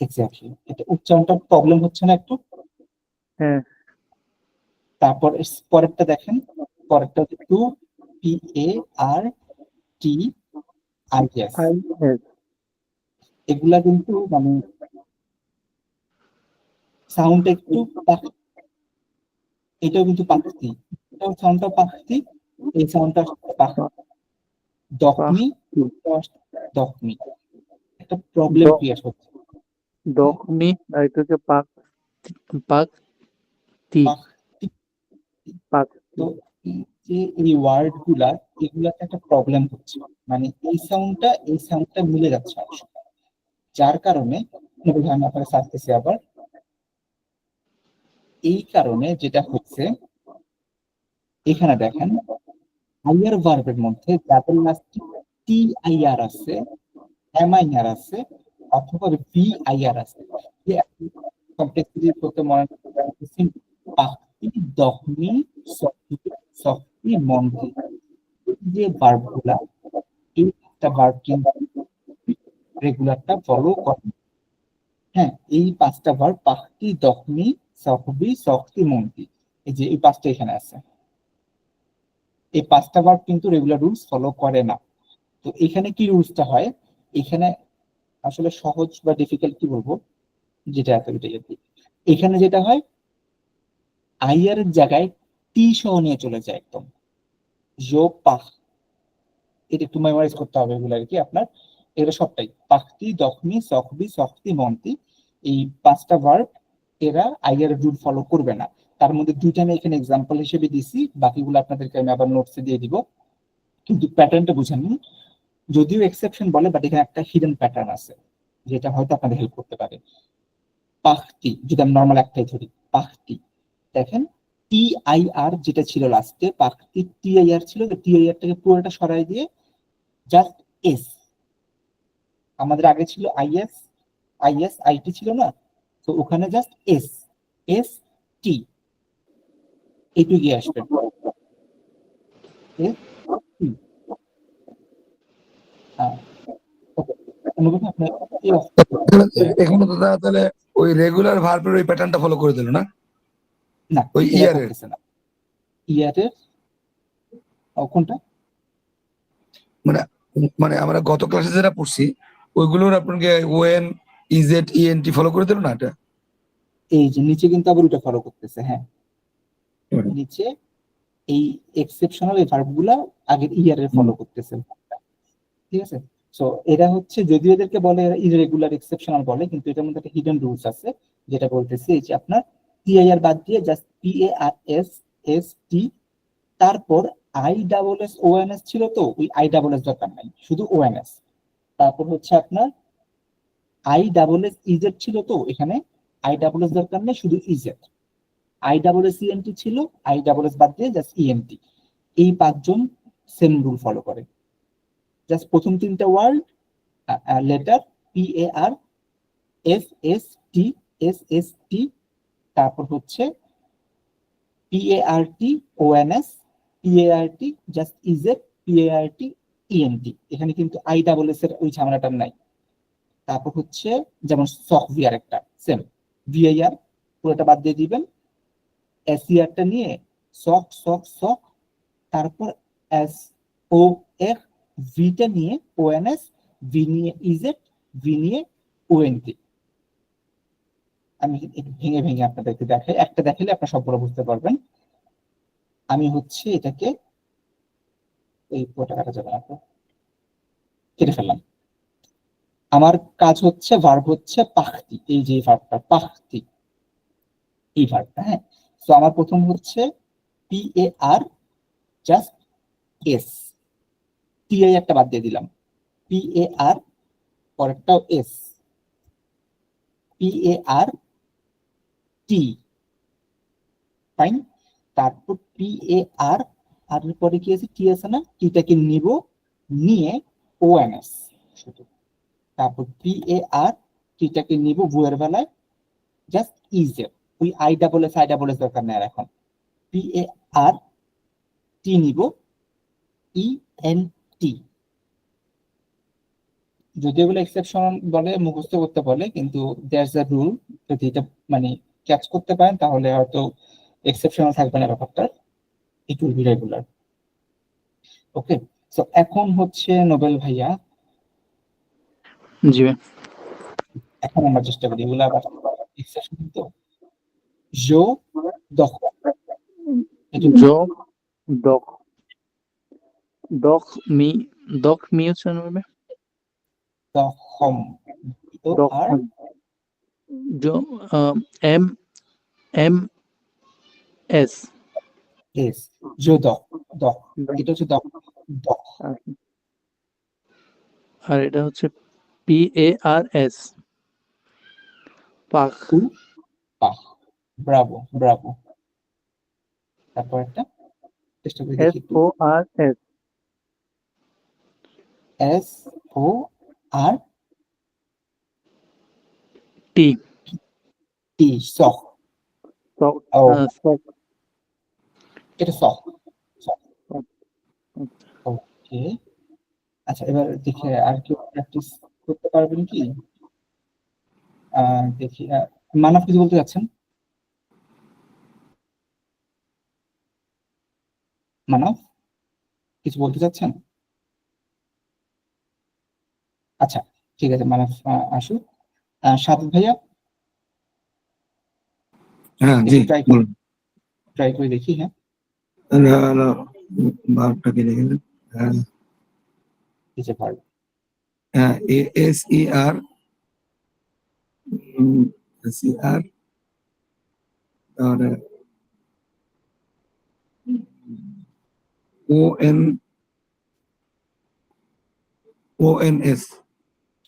এক্স্যাক্টলি, এটা উচ্চারণটার প্রবলেম হচ্ছে না একটু? হ্যাঁ, তারপর পরেরটা দেখেন, পরেরটা হচ্ছে টু P A R T I S. IS। এগুলা কিন্তু মানে সাউন্ড একটু এটাও কিন্তু পাখতি, এটাও সাউন্ডটা পাখতি, এই সাউন্ডটা পাখতি, দখমি, দখমি, একটা প্রবলেম ক্রিয়েট হচ্ছে। দখমি, আর এটা হচ্ছে পাক পাকতি পাখতি। পাকতি। তো এই যে এই ওয়ার্ড গুলা, এগুলাতে একটা প্রবলেম হচ্ছে, মানে এই সাউন্ডটা মিলে যাচ্ছে অনেক সময়। যার কারণে আমি আপনাকে সাজতেছি আবার, এই কারণে যেটা হচ্ছে, এখানে দেখেন আইআর ভার্বের মধ্যে যাদের লাস্টে টি আইআর আছে, এম আইআর আছে, অথবা ভি আইআর আছে, কমপ্লেক্সিটি করতে মনে রাখতেছেন, পাখি, দহমি, শক্তি, মন্ত্রী, যে ভার্ব গুলা, এই একটা ভার্ব কিন্তু রেগুলারটা ফলো করে। হ্যাঁ, এই পাঁচটা ভার্ব পাখি, দহমি, সহবি, শক্তি, মন্ত্রী, এই যে এই পাঁচটা এখানে আছে, এই পাঁচটা ভার্ব কিন্তু রেগুলার রুলস ফলো করে না। তো এখানে কি রুলসটা হয়, এখানে আসলে সহজ বা ডিফিকাল্ট কি বলবো, যেটা এতটাই আর কি। এখানে যেটা হয়, আইয়ার এর জায়গায় টি সহ নিয়ে চলে যায় একদম, জো পাখ, এটা একটু মেমোরাইজ করতে হবে এগুলো আর কি আপনার। এরা সবটাই পাখতি, দখমি, সখবি, শক্তি, মন্ত্রী, এই পাঁচটা ভার্ব এরা আইয়ার রুল ফলো করবে না। তার মধ্যে দুইটা আমি এখানে এক্সাম্পল হিসেবে দিছি, বাকিগুলো আপনাদেরকে আমি আবার নোটসে দিয়ে দিব, কিন্তু প্যাটার্নটা বুঝেন। যদিও এক্সেপশন বলে, বাট এখানে একটা হিডেন প্যাটার্ন আছে। যেটা হয়তো আপনাদের হেল্প করতে পারে। পাখতি, যদি আমি নর্মাল একটাই ধরি, পাখতি, দেখেন TIR যেটা ছিল লাস্টে, পাখতি TIR ছিল, TIR-টাকে পুরোটা সরাই দিয়ে জাস্ট এস। আমাদের আগে ছিল IT ছিল না, তো ওখানে জাস্ট এস টি এইটুকু গিয়ে আসবেন। এস টি, অনুভব আপনার এই এখনো তো তাহলে ওই রেগুলার ভার্বের ওই প্যাটার্নটা ফলো করে দিল না না, ওই এটা ইয়ারের। করতেছে না। ইয়ারের কোনটা? মানে মানে আমরা গত ক্লাসে যেটা পড়ছি ওইগুলোর আপনাকে ওএন ইজেড ইএনটি ফলো করে দিল না এটা। এই যে নিচে কিন্তু আবার ওটা ফলো করতেছে, হ্যাঁ নিচে এই এক্সেপশনাল এই ভার্ব গুলা আগের ইয়ারের ফলো করতেছে, ঠিক আছে। সো এরা হচ্ছে, যদিও এদেরকে বলে ইরেগুলার এক্সেপশনাল বলে, কিন্তু এটার মধ্যে একটা হিডেন রুলস আছে, যেটা বলতেছে এই যে আপনার টিআইআর বাদ দিয়ে জাস্ট PARS তারপর ISSONS ছিল, তো ওই ISS দরকার নাই, শুধু ONS। তারপর হচ্ছে আপনার ISSEZ ছিল, তো এখানে ISS দরকার নেই, শুধু EZ। ISSENT ছিল, ISS বাদ দিয়ে জাস্ট ENT। এই 5 জন সেম রুল ফলো করে। জাস্ট প্রথম 3টা ওয়ার্ড লেটার PARSST, তারপর হচ্ছে PARTONS, PART just EZ, PARTENT। এখানে কিন্তু ISS এর ওই ঝামেলাটা নাই। তারপর হচ্ছে যেমন সফটওয়্যার একটা সেম, VAR পুরোটা বাদ দিয়ে দিবেন, SER-টা নিয়ে সক, তারপর SOF, V-টা নিয়ে ONS, V নিয়ে EZ, V নিয়ে ONT। আমি একটু ভেঙে ভেঙে আপনাদেরকে দেখাই, একটা দেখালে আপনারা সবগুলো বুঝতে পারবেন। আমি হচ্ছে এটাকে এই পুরোটা কাটা যাবে না, কেটে ফেললাম। আমার কাজ হচ্ছে ভার্ব হচ্ছে পাখতি, এই যে ভার্বটা পাখতি, এই ভার্বটা, হ্যাঁ। তো আমার প্রথম হচ্ছে PAR জাস্ট এস, TI একটা বাদ দিয়ে দিলাম, PAR পরেরটাও এস, PART, ফাইন। তারপর PAR আর পরে কি আছে, টি আছে না, টিটাকে নিব, নিয়ে ONS শুধু। তারপর PAR টিটাকে নিব বুয়ের বেলায় জাস্ট ইজে, ওই ISS দরকার নেই আর এখন। PAR টি নিব ENT। যদি এগুলো এক্সেপশন বলে মুখস্থ করতে বলে, কিন্তু দেয়ার্স আ রুল, যদি এটা মানে ক্যাচ করতে পারেন তাহলে হয়তো এক্সেপশনাল থাকবে না ব্যাপারটা, it will be regular. Okay, so এখন হচ্ছে নোবেল ভাইয়া, জি ভাই। এখন আমরা চেষ্টা করি এগুলো আবার এক্সেপশন, তো জো দখ, জো ডক ডক মি ডক মি হচ্ছে না ভাই? দখম, তো ডক আর জো এম এম এস, এস, জো দখ, দখ, এটা হচ্ছে দখ, দখ, আর এটা হচ্ছে PARS, পাখ। উ পাহ, ব্রাভো ব্রাভো। তারপর একটা চেষ্টা করে দেখি একটু, SORS, SOR টি, টি, সখ, ও সক। এটা সখ, ওকে। আচ্ছা, এবার দেখি আর কেউ প্র্যাকটিস করতে পারবেন কি, দেখি মানব কিছু বলতে যাচ্ছেন, মানব কিছু বলতে চাচ্ছেন? আচ্ছা, ঠিক আছে, মানব আসুক। সাদ ভাইয়া হ্যাঁ একটু জি বলুন। ট্রাই করে দেখি, হ্যাঁ ভার্বটাকে দেখে নেন। এই যে ভার্ব, হ্যাঁ SER SER और ONS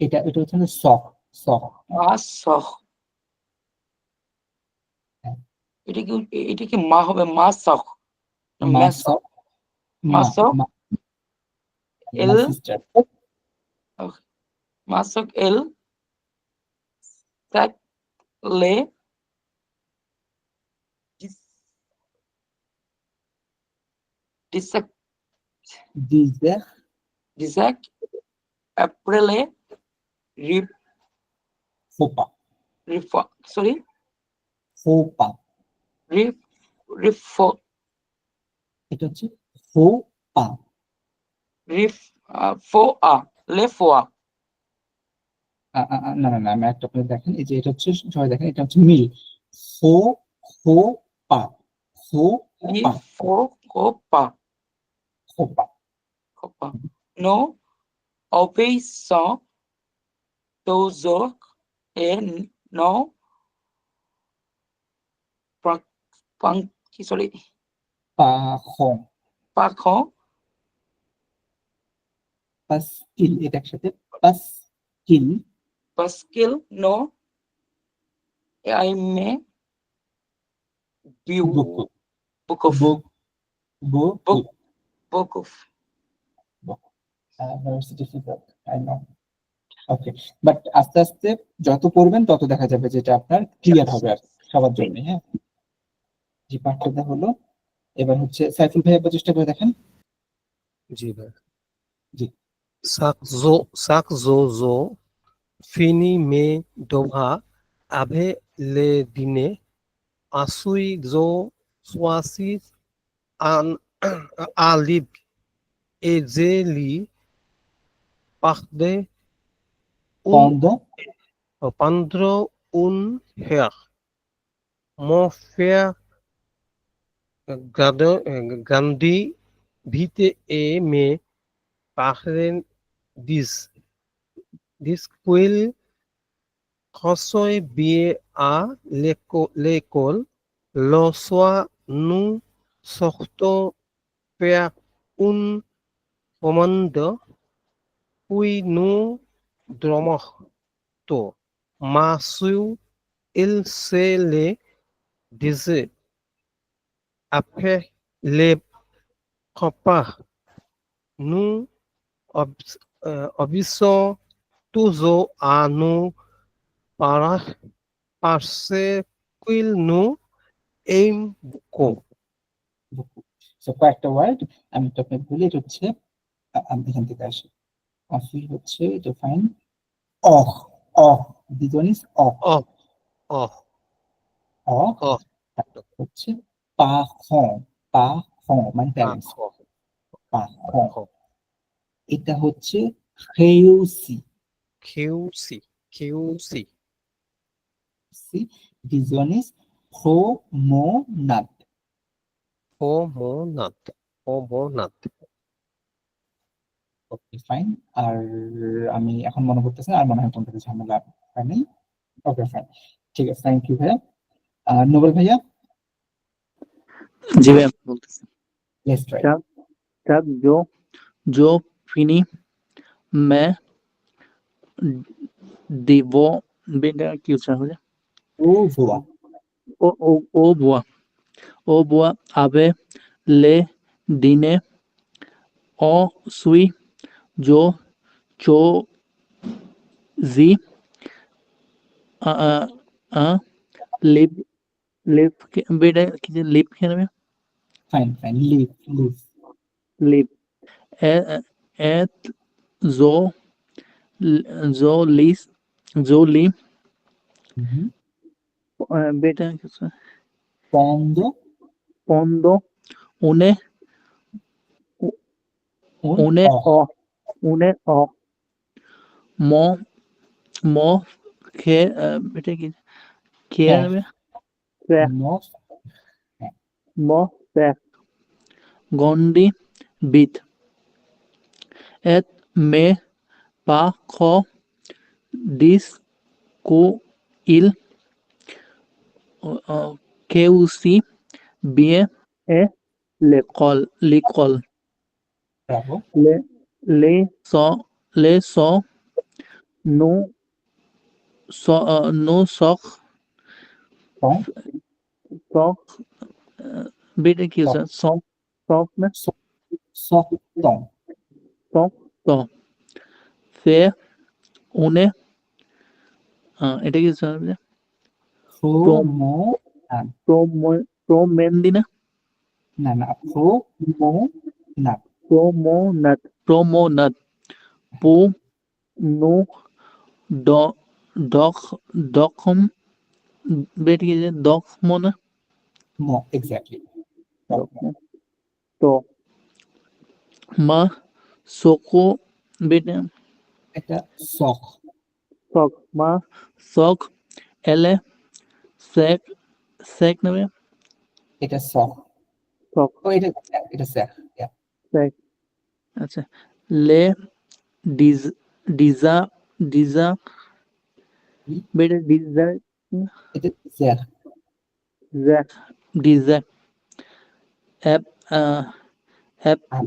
এটা এটা হচ্ছে না সক, সক। মাসখ। হ্যাঁ। এটা কি মা হবে? মাসখ না মা মেসখ? সক, মা মাসখ মা এল, মাই সিস্টার। মাসখ এল সাক লে ডিসাক ডিজে ডিসাক এপ্রিলে রিপ ফোপা, রিফা সরি ফোপা। রিফ রিফো এটা হচ্ছে ফোপা। রিফ ফোয়া লে ফোয়া। না না না, আমি একটা আপনার দেখেন, এই যে এটা হচ্ছে, সবাই দেখেন, এটা হচ্ছে মিল। ফো ফো পা, ফো লি পা, ফো কোপা ফোপা। কোপা। No obéissant aux ordres et non sorry, পাখন, par পাস্কিল, এটা একসাথে পাস্কিল। parce qu'il non aimé beaucoup, beaucoup beaucoup, beaucoup. it's difficult, I know. Okay, but আস্তে আস্তে যত পড়বেন তত দেখা যাবে যেটা আপনার ক্লিয়ার হবে আর সবার জন্য। হ্যাঁ, জি, পাঠটা হলো। এবার হচ্ছে সাইফুল ভাই, একবার চেষ্টা করে দেখেন। জি ভাই। জি। সাক জো জো ফিনি মে ডোভা আভে লে দিনে আসুই জো সোয়াসি আন আলিব এজেলি পাখদে pendant pandro un her mon frère Gandhi vite et me parlen dis quel Khosoi bien à l'école le soir nous sortons faire un commande puis nous dormons tôt. Monsieur il se les disait après les repas nous obéissons toujours à nos parents parce qu'ils nous aiment beaucoup. So কয়েকটা word আমি তো আপনাকে বলি, এটা হচ্ছে আমি এখান থেকে আসি। কফি হচ্ছে এটা fine. Oh, oh, this one is oh, Oh, oh, oh. oh, হচ্ছে পাখন, পাখন মানে প্যারেন্টস, oh, পাখন। oh. এটা হচ্ছে খেউসি, QC, QC. This one is প্রোমোনাদ। Hormonat, hormonat. Okay fine. আর আমি এখন মনে করতেছি না, আর মনে হয় তোমাদের ঝামেলা হয়নি। ওকে ফাইন, ঠিক আছে, থ্যাংক ইউ ভাইয়া। নোবেল ভাইয়া, জি ভাই, আমি বলতেছি। Let's try. तक जो फिनी मैं दिवो बेटा কি উচ্চারণ হচ্ছে? ও ভুয়া, ও বুয়া আবে লে দিনে অ সুই জো চো জি লিপ লিপ বেটা কি যে লিপ কেন ফাইন ফাইন, লিভ লিভ। লিপ এত জো জো লিস জো লি বেটা কিছু পন্দ পন্দ উনে une অহ, o une o mo mo que এটা কি কে হ্যাঁ, নেবে Crack, নফ, mo crack গন্ডি bit et me pa kho dis ko il keusi bien e l'école bravo, le le so নো নো সক টং সক বেটা কি সক আছে সক সক না সক টং সক তো ফে উনে এটা কি আছে প্রোমো প্রোমেন্দিনা না না প্রোমো না প্রোমোনাট পো নো ড ডক ডকম বেটা কি আছে ডকমনা মো এক্স্যাক্টলি তো মা সোকো বেটা এটা সক সক মা সক এলে সেক সেক নেবে এটা সক সক ও এটা স্যাক সেক আচ্ছা লে ডিজ ডিজা ডিজা বেটা ডিজা এটা স্যাক জ্যাক ডিজা অ্যাপ অ্যাপ আপ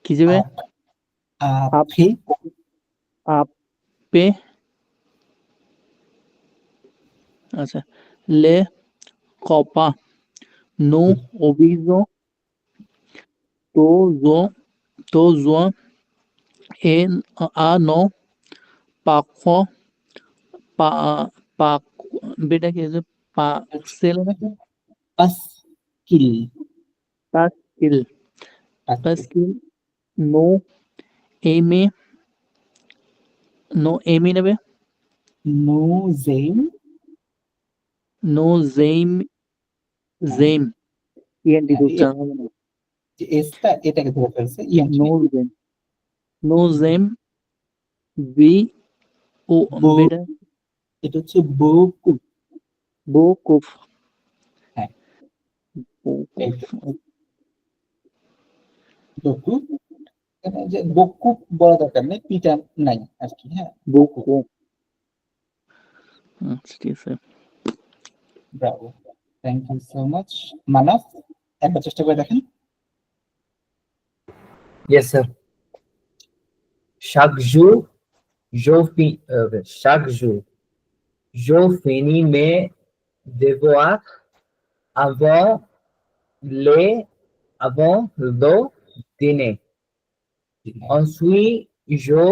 কি যাবে আপে আপে আচ্ছা লে কপা নো অভিজো তো জো এন আ নো পাখ পা পাক বেটা কি আছে পাক্সেল পাস্কিল পাস্কিল পাস্কিল নো এমে নেবে নো জেম নো জেম ইএনটি তো উচ্চারণ হবে না যে এসটা এটাকে ধরে ফেলছে ইএনটি নো জেম বি ও বেটা এটা হচ্ছে বকু বোকুফ হ্যাঁ বোকুফ বকু এখানে যে বকু বলা দরকার নেই পিটা নাই আর কি হ্যাঁ বোকু আচ্ছা ঠিক আছে bravo thank you so much Manab একবার চেষ্টা করে দেখেন Yes, sir. Chaque jour, chaque jour, je finis mes devoirs avant le dîner. Ensuite, je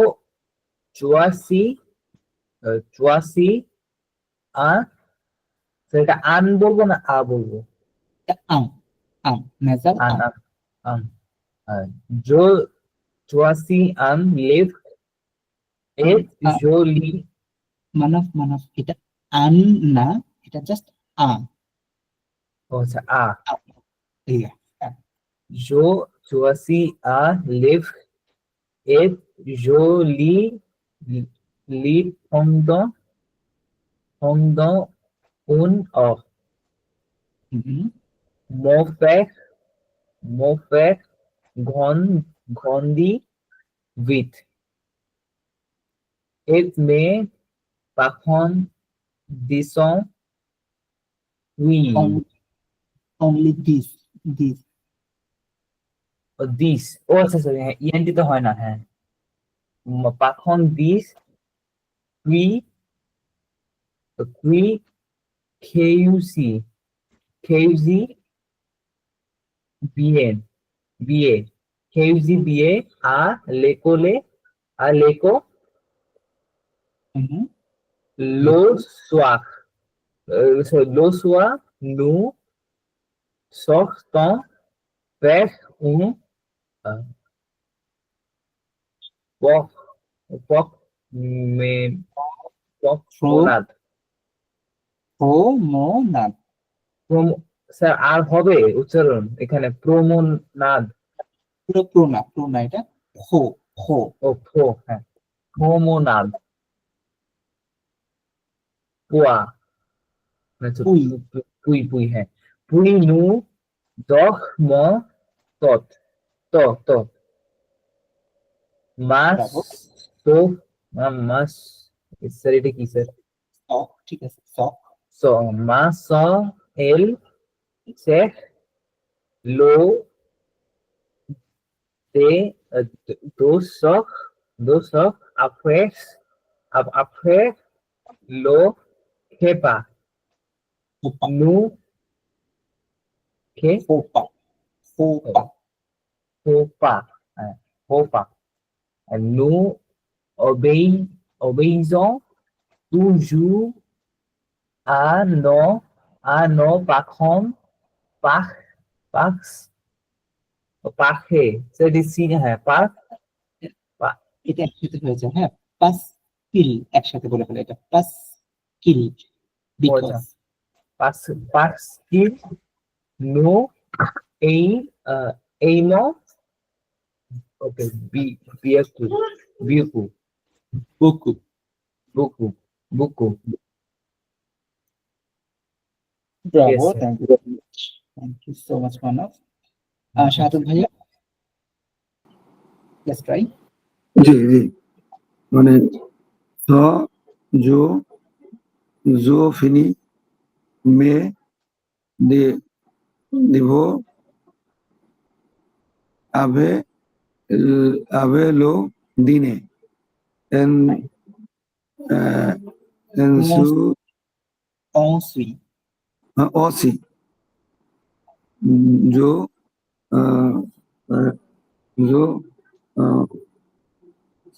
choisis un, সেটা আন বলবো না আ বলবো এটা আম নাজাল আন আম আন আন je choisis un livre et je lis মানব এটা আন না এটা জাস্ট আম আচ্ছা আ ইয়া je choisis un livre et je lis pendant une heure. Mon frère grandit vite. Et mes parents disent oui. only this This. ও আচ্ছা আচ্ছা হ্যাঁ ইএনটি তো হয় না হ্যাঁ parents disent oui. Oui. KUZ bien. KUZ bien à l'école le soir. Le soir, nous sortons vers un promenade. প্রমোনাদ sir আর হবে উচ্চারণ এখানে প্রমোনাদ পুরো প্রোনা এটা খো ও প্রো হ্যাঁ প্রমোনাদ পুয়া পুই হ্যাঁ পুই নু দখ ম তত মাস তো মাস স্যার এটা কি স্যার সক ঠিক আছে সক so mas el se lo de dos soc après le repas. Fopa. Nous, que Fopa. Fopa. repas. Repas. Nous obéissons toujours à nos patrons parquet. C'est ici, par এটা একসাথে হয়েছে, হ্যাঁ, পাস কিল একসাথে বলে ফেলে, এটা পাস কিল because parce que nous aimons beaucoup. বুকু। Bravo, Yes, sir. Thank you, thank you so much Manab. Shahadul ভাইয়া, লেটস ট্রাই। জি জি, মানে জো ফিনি মে দিভো আবে লো দিনে en su ensuite, aussi जो जो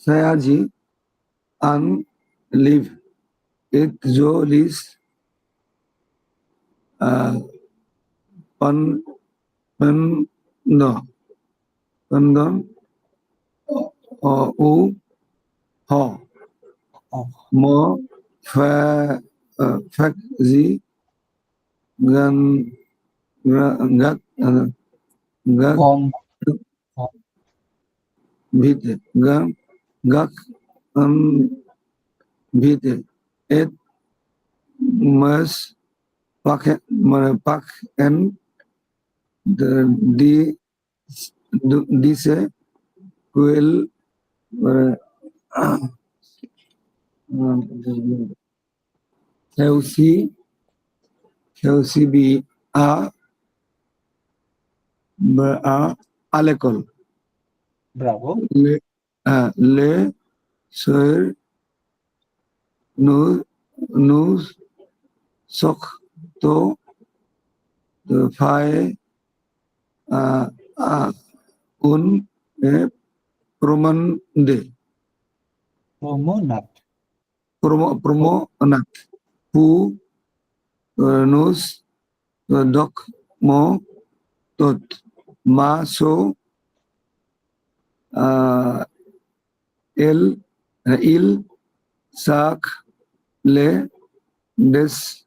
sayaji an live it जो lis pan no pandon u ho mo fak zi gan gak গম, vite gak vite et mas pak en dice will Chelsea bi a alekol Bravo, le sur nous sok to fai un promande প্রমোনাথ, promonat pu nos doc mo tot maso il sac le desse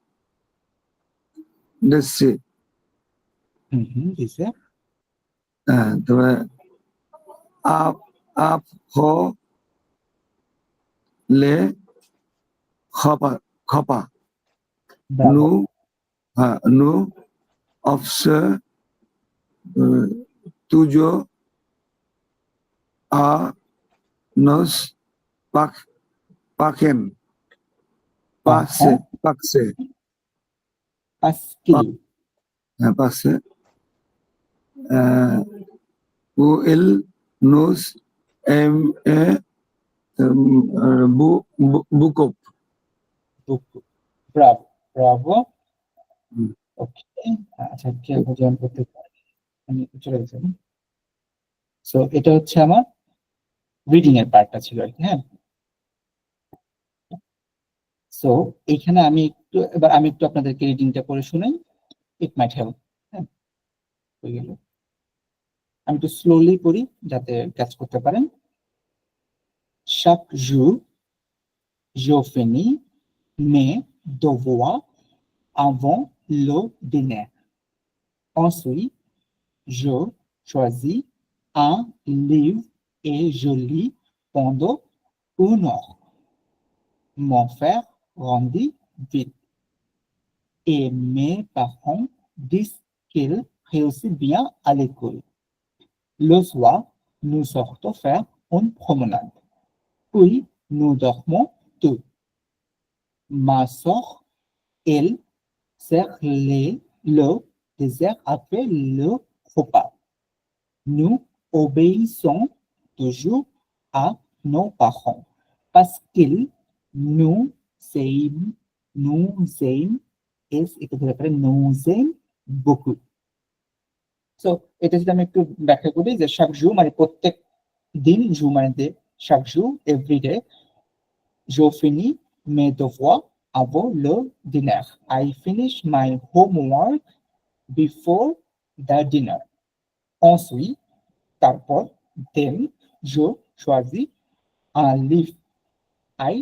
দিছে তবে আপ ho le খপা bravo, nous officer tujo a nos paken passe পাসকিল, passe u il nos bukop বুকু, bravo, bravo. Hmm. Okay, আচ্ছা, কেউ join করতে পারে, আমি চলে গেছি। সো এটা হচ্ছে আমার রিডিং এর পার্টটা ছিল আর কি, হ্যাঁ। সো এইখানে আমি একটু আপনাদেরকে রিডিংটা করে শুনাই, ইট মাইট হেল্প। হ্যাঁ, হয়ে গেল, আমি একটু স্লোলি পড়ি যাতে ক্যাচ করতে পারেন। chaque jour je finis mes devoirs avant le dîner. Ensuite, je choisis un livre et je lis pendant 1 heure. Mon frère grandit vite et mes parents disent qu'il réussit bien à l'école. Le soir, nous sortons faire une promenade. Puis, nous dormons tôt. Ma sœur, elle, sert le dessert après le repas. Nous obéissons toujours à nos parents. পাস্কিল, নু same, নু same, S এটা ধরে পারে নু same, বকু। So এটা যদি আমি একটু ব্যাখ্যা করি যে chaque jour মানে প্রত্যেক দিন, জু মানে day, chaque jour everyday, je finis mes devoirs avant le dîner. I finish my homework before the dinner. Ensuite, তারপর, then, je choisis un livre. I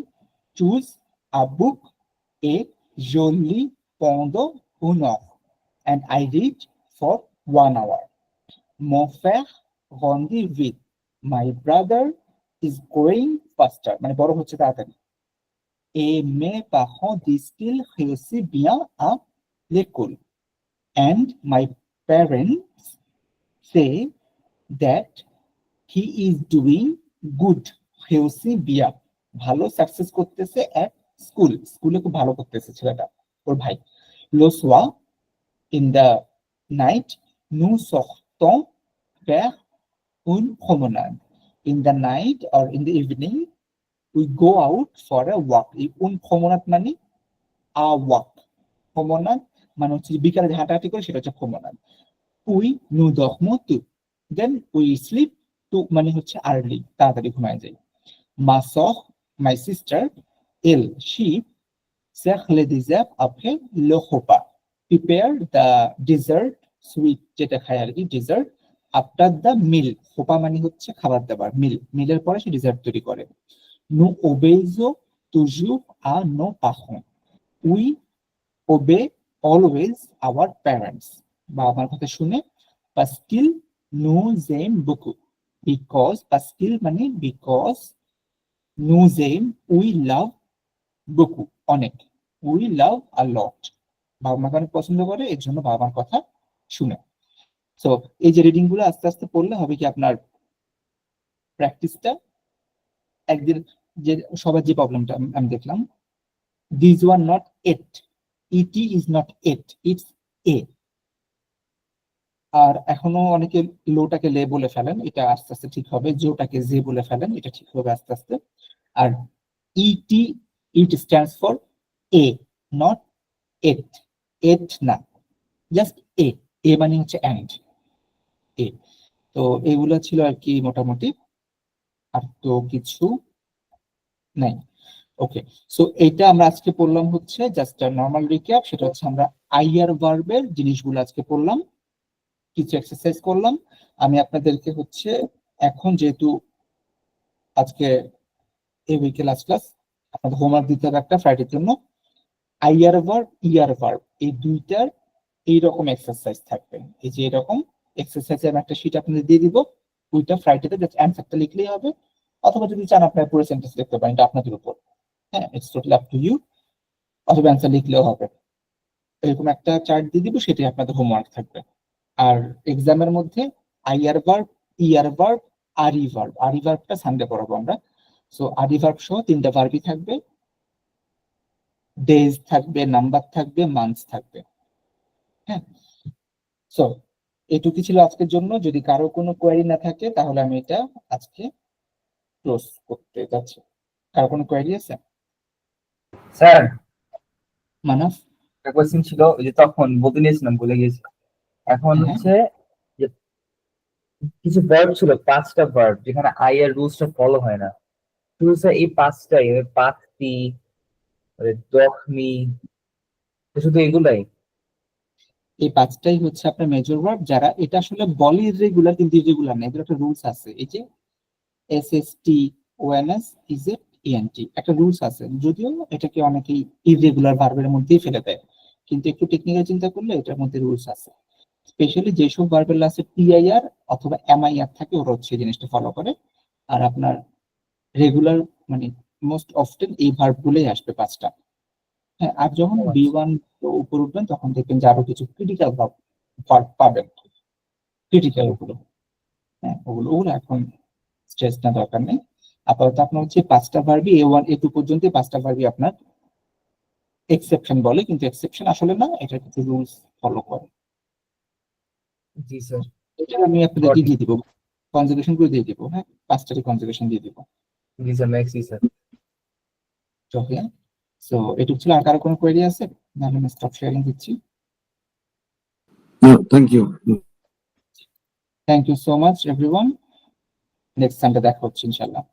choose a book et je lis pendant 1 heure. And I read for 1 hour. Mon frère grandit vite. My brother is growing faster. মানে বড় হচ্ছে তাড়াতাড়ি। Et mes parents disent qu'il réussit bien à l'école. And my parents say that he is doing good. réussit bien, ভালো success করতেছে at school. স্কুলে খুব ভালো করতেছে ছেলেটা, ওর ভাই। Le soir, in the night, nous sortons faire une promenade. In the night or in the evening, we go out for a walk. une promenade মানে a walk. promenade মানে হচ্ছে বিকালে যে হাঁটাহাঁটি করে সেটা হচ্ছে promenade. We nous dormons tôt. Then we sleep too মানে হচ্ছে early, তাড়াতাড়ি ঘুমায় যাই। Ma sœur, my sister, elle, she sert les desserts après le repas. Prepare the dessert, sweet যেটা খায় আর কি, dessert after the meal. repas মানে হচ্ছে খাবার দাবার, meal, meal-এর পরে সে dessert তৈরি করে। Nous obéissons toujours à nos parents. We obey always our parents. বা আমার কথা শুনে, parce qu'ils nous aiment beaucoup. parce qu'ils মানে because, nous aiment, we love, beaucoup অনেক, we love a lot. বাবা মাকে অনেক পছন্দ করে, এর জন্য বাবা মার কথা শুনে। সো এই যে রিডিং গুলো আস্তে আস্তে পড়লে হবে কি আপনার প্র্যাকটিসটা একদিন, যে সবার যে প্রবলেমটা আমি দেখলাম, this one not at, it is not at, it's a. আর এখনো অনেকে লোটাকে লে বলে ফেলেন, এটা আস্তে আস্তে ঠিক হবে। জোটাকে জে বলে ফেলেন, এটা ঠিক হবে আস্তে আস্তে। আর it, it stands for a, not at, at না, জাস্ট এ, এ মানে হচ্ছে অ্যান্ড, এ। তো এগুলো ছিল আর কি মোটামুটি, আর তো কিছু নাই। ওকে, সো এইটা আমরা আজকে পড়লাম হচ্ছে জাস্ট নর্মাল রিক্যাপ। সেটা হচ্ছে আমরা আইআর ভার্বের জিনিসগুলো আজকে পড়লাম, কিছু এক্সারসাইজ করলাম। আমি আপনাদেরকে হচ্ছে এখন যেহেতু আজকে এই উইকে লাস্ট ক্লাস, আপনাদের হোমওয়ার্ক দিতে হবে একটা ফ্রাইডের জন্য। আইআর ভার্ব, ইআর ভার্ব এই দুইটার এইরকম এক্সারসাইজ থাকবে। এই যে এরকম এক্সারসাইজ আমি একটা শিট আপনাদের দিয়ে দিব, ওইটা ফ্রাইডেতে জাস্ট অ্যান্সারটা লিখলেই হবে, অথবা যদি চান আপনারা পুরো সেন্টেন্স লিখতে পারেন, এটা আপনাদের উপর। হ্যাঁ, it's totally up to you. অথবা অ্যান্সার লিখলেও হবে। এরকম একটা চার্ট দিয়ে দিব, সেটাই আপনাদের হোমওয়ার্ক থাকবে। আর এক্সামের মধ্যে IR verb, ER verb, RE verb, RE ভার্বটা সানডে পড়াবো আমরা। সো আরই ভার্ব সহ 3টা ভার্বই থাকবে, ডেজ থাকবে, নাম্বার থাকবে, মান্থস থাকবে। হ্যাঁ, সো এটুকুই ছিল আজকের জন্য। যদি কারো কোনো কোয়েরি না থাকে তাহলে আমি এটা আজকে ক্লোজ করতে যাচ্ছি। কারো কোনো কোয়েরি আছে? স্যার মানব, একটা কোয়েশ্চেন ছিল, ওই যে তখন বলতে নিয়েছিলাম, ভুলে গেছি। এখন হ্যাঁ। হচ্ছে যে কিছু ভার্ব ছিল, 5টা ভার্ব, যেখানে আই এর রুলসটা ফলো হয় না। শুধু স্যার এই 5টাই, পাতি, দখমি, শুধু এগুলাই? এই 5টাই হচ্ছে আপনার মেজর ভার্ব, যারা এটা আসলে বলে ইররেগুলার, কিন্তু ইররেগুলার না, এদের একটা রুলস আছে। এই যে এসএসটি, ওএনএস, ইজেড, ইএনটি, একটা রুলস আছে। যদিও এটাকে অনেকেই ইররেগুলার ভার্বের মধ্যেই ফেলে দেয়, কিন্তু একটু টেকনিক্যাল চিন্তা করলে এটার মধ্যে রুলস আছে। স্পেশালি যেসব ভার্বের লাস্টে টিআইআর অথবা এমআইআর থাকে, ওরা হচ্ছে এই জিনিসটা ফলো করে। আর আপনার রেগুলার মানে মোস্ট অফটেন এই ভার্ব গুলোই আসবে 5টা। হ্যাঁ, আর যখন B1 উপর উঠবেন তখন দেখবেন যে আরো কিছু ক্রিটিক্যাল ভার্ব পাবেন, ক্রিটিক্যাল ওগুলো। হ্যাঁ, ওগুলো এখন স্ট্রেস না দরকার নেই। আপাতত আপনার হচ্ছে 5টা ভার্বই, A1 A2 পর্যন্ত 5টা ভার্বই আপনার এক্সেপশন বলে, কিন্তু এক্সেপশন আসলে না, এটা কিছু রুলস ফলো করে। জি স্যার। এটা আমি আপনাদেরকে দিয়ে দিব, কনজুগেশন করে দিয়ে দিব। হ্যাঁ, 5টারই কনজুগেশন দিয়ে দিব। জি স্যার, ম্যাক্সি স্যার। ওকে, সো এটুকু ছিল। আর কারো কোনো কোয়েরি আছে? নাহলে আমি স্টপ শেয়ারিং দিচ্ছি। Thank you. Thank you so much everyone. Next Sunday দেখা হচ্ছে ইনশাল্লাহ।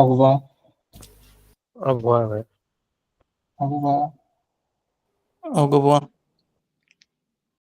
অগুবা ভয় অগুবা Au revoir.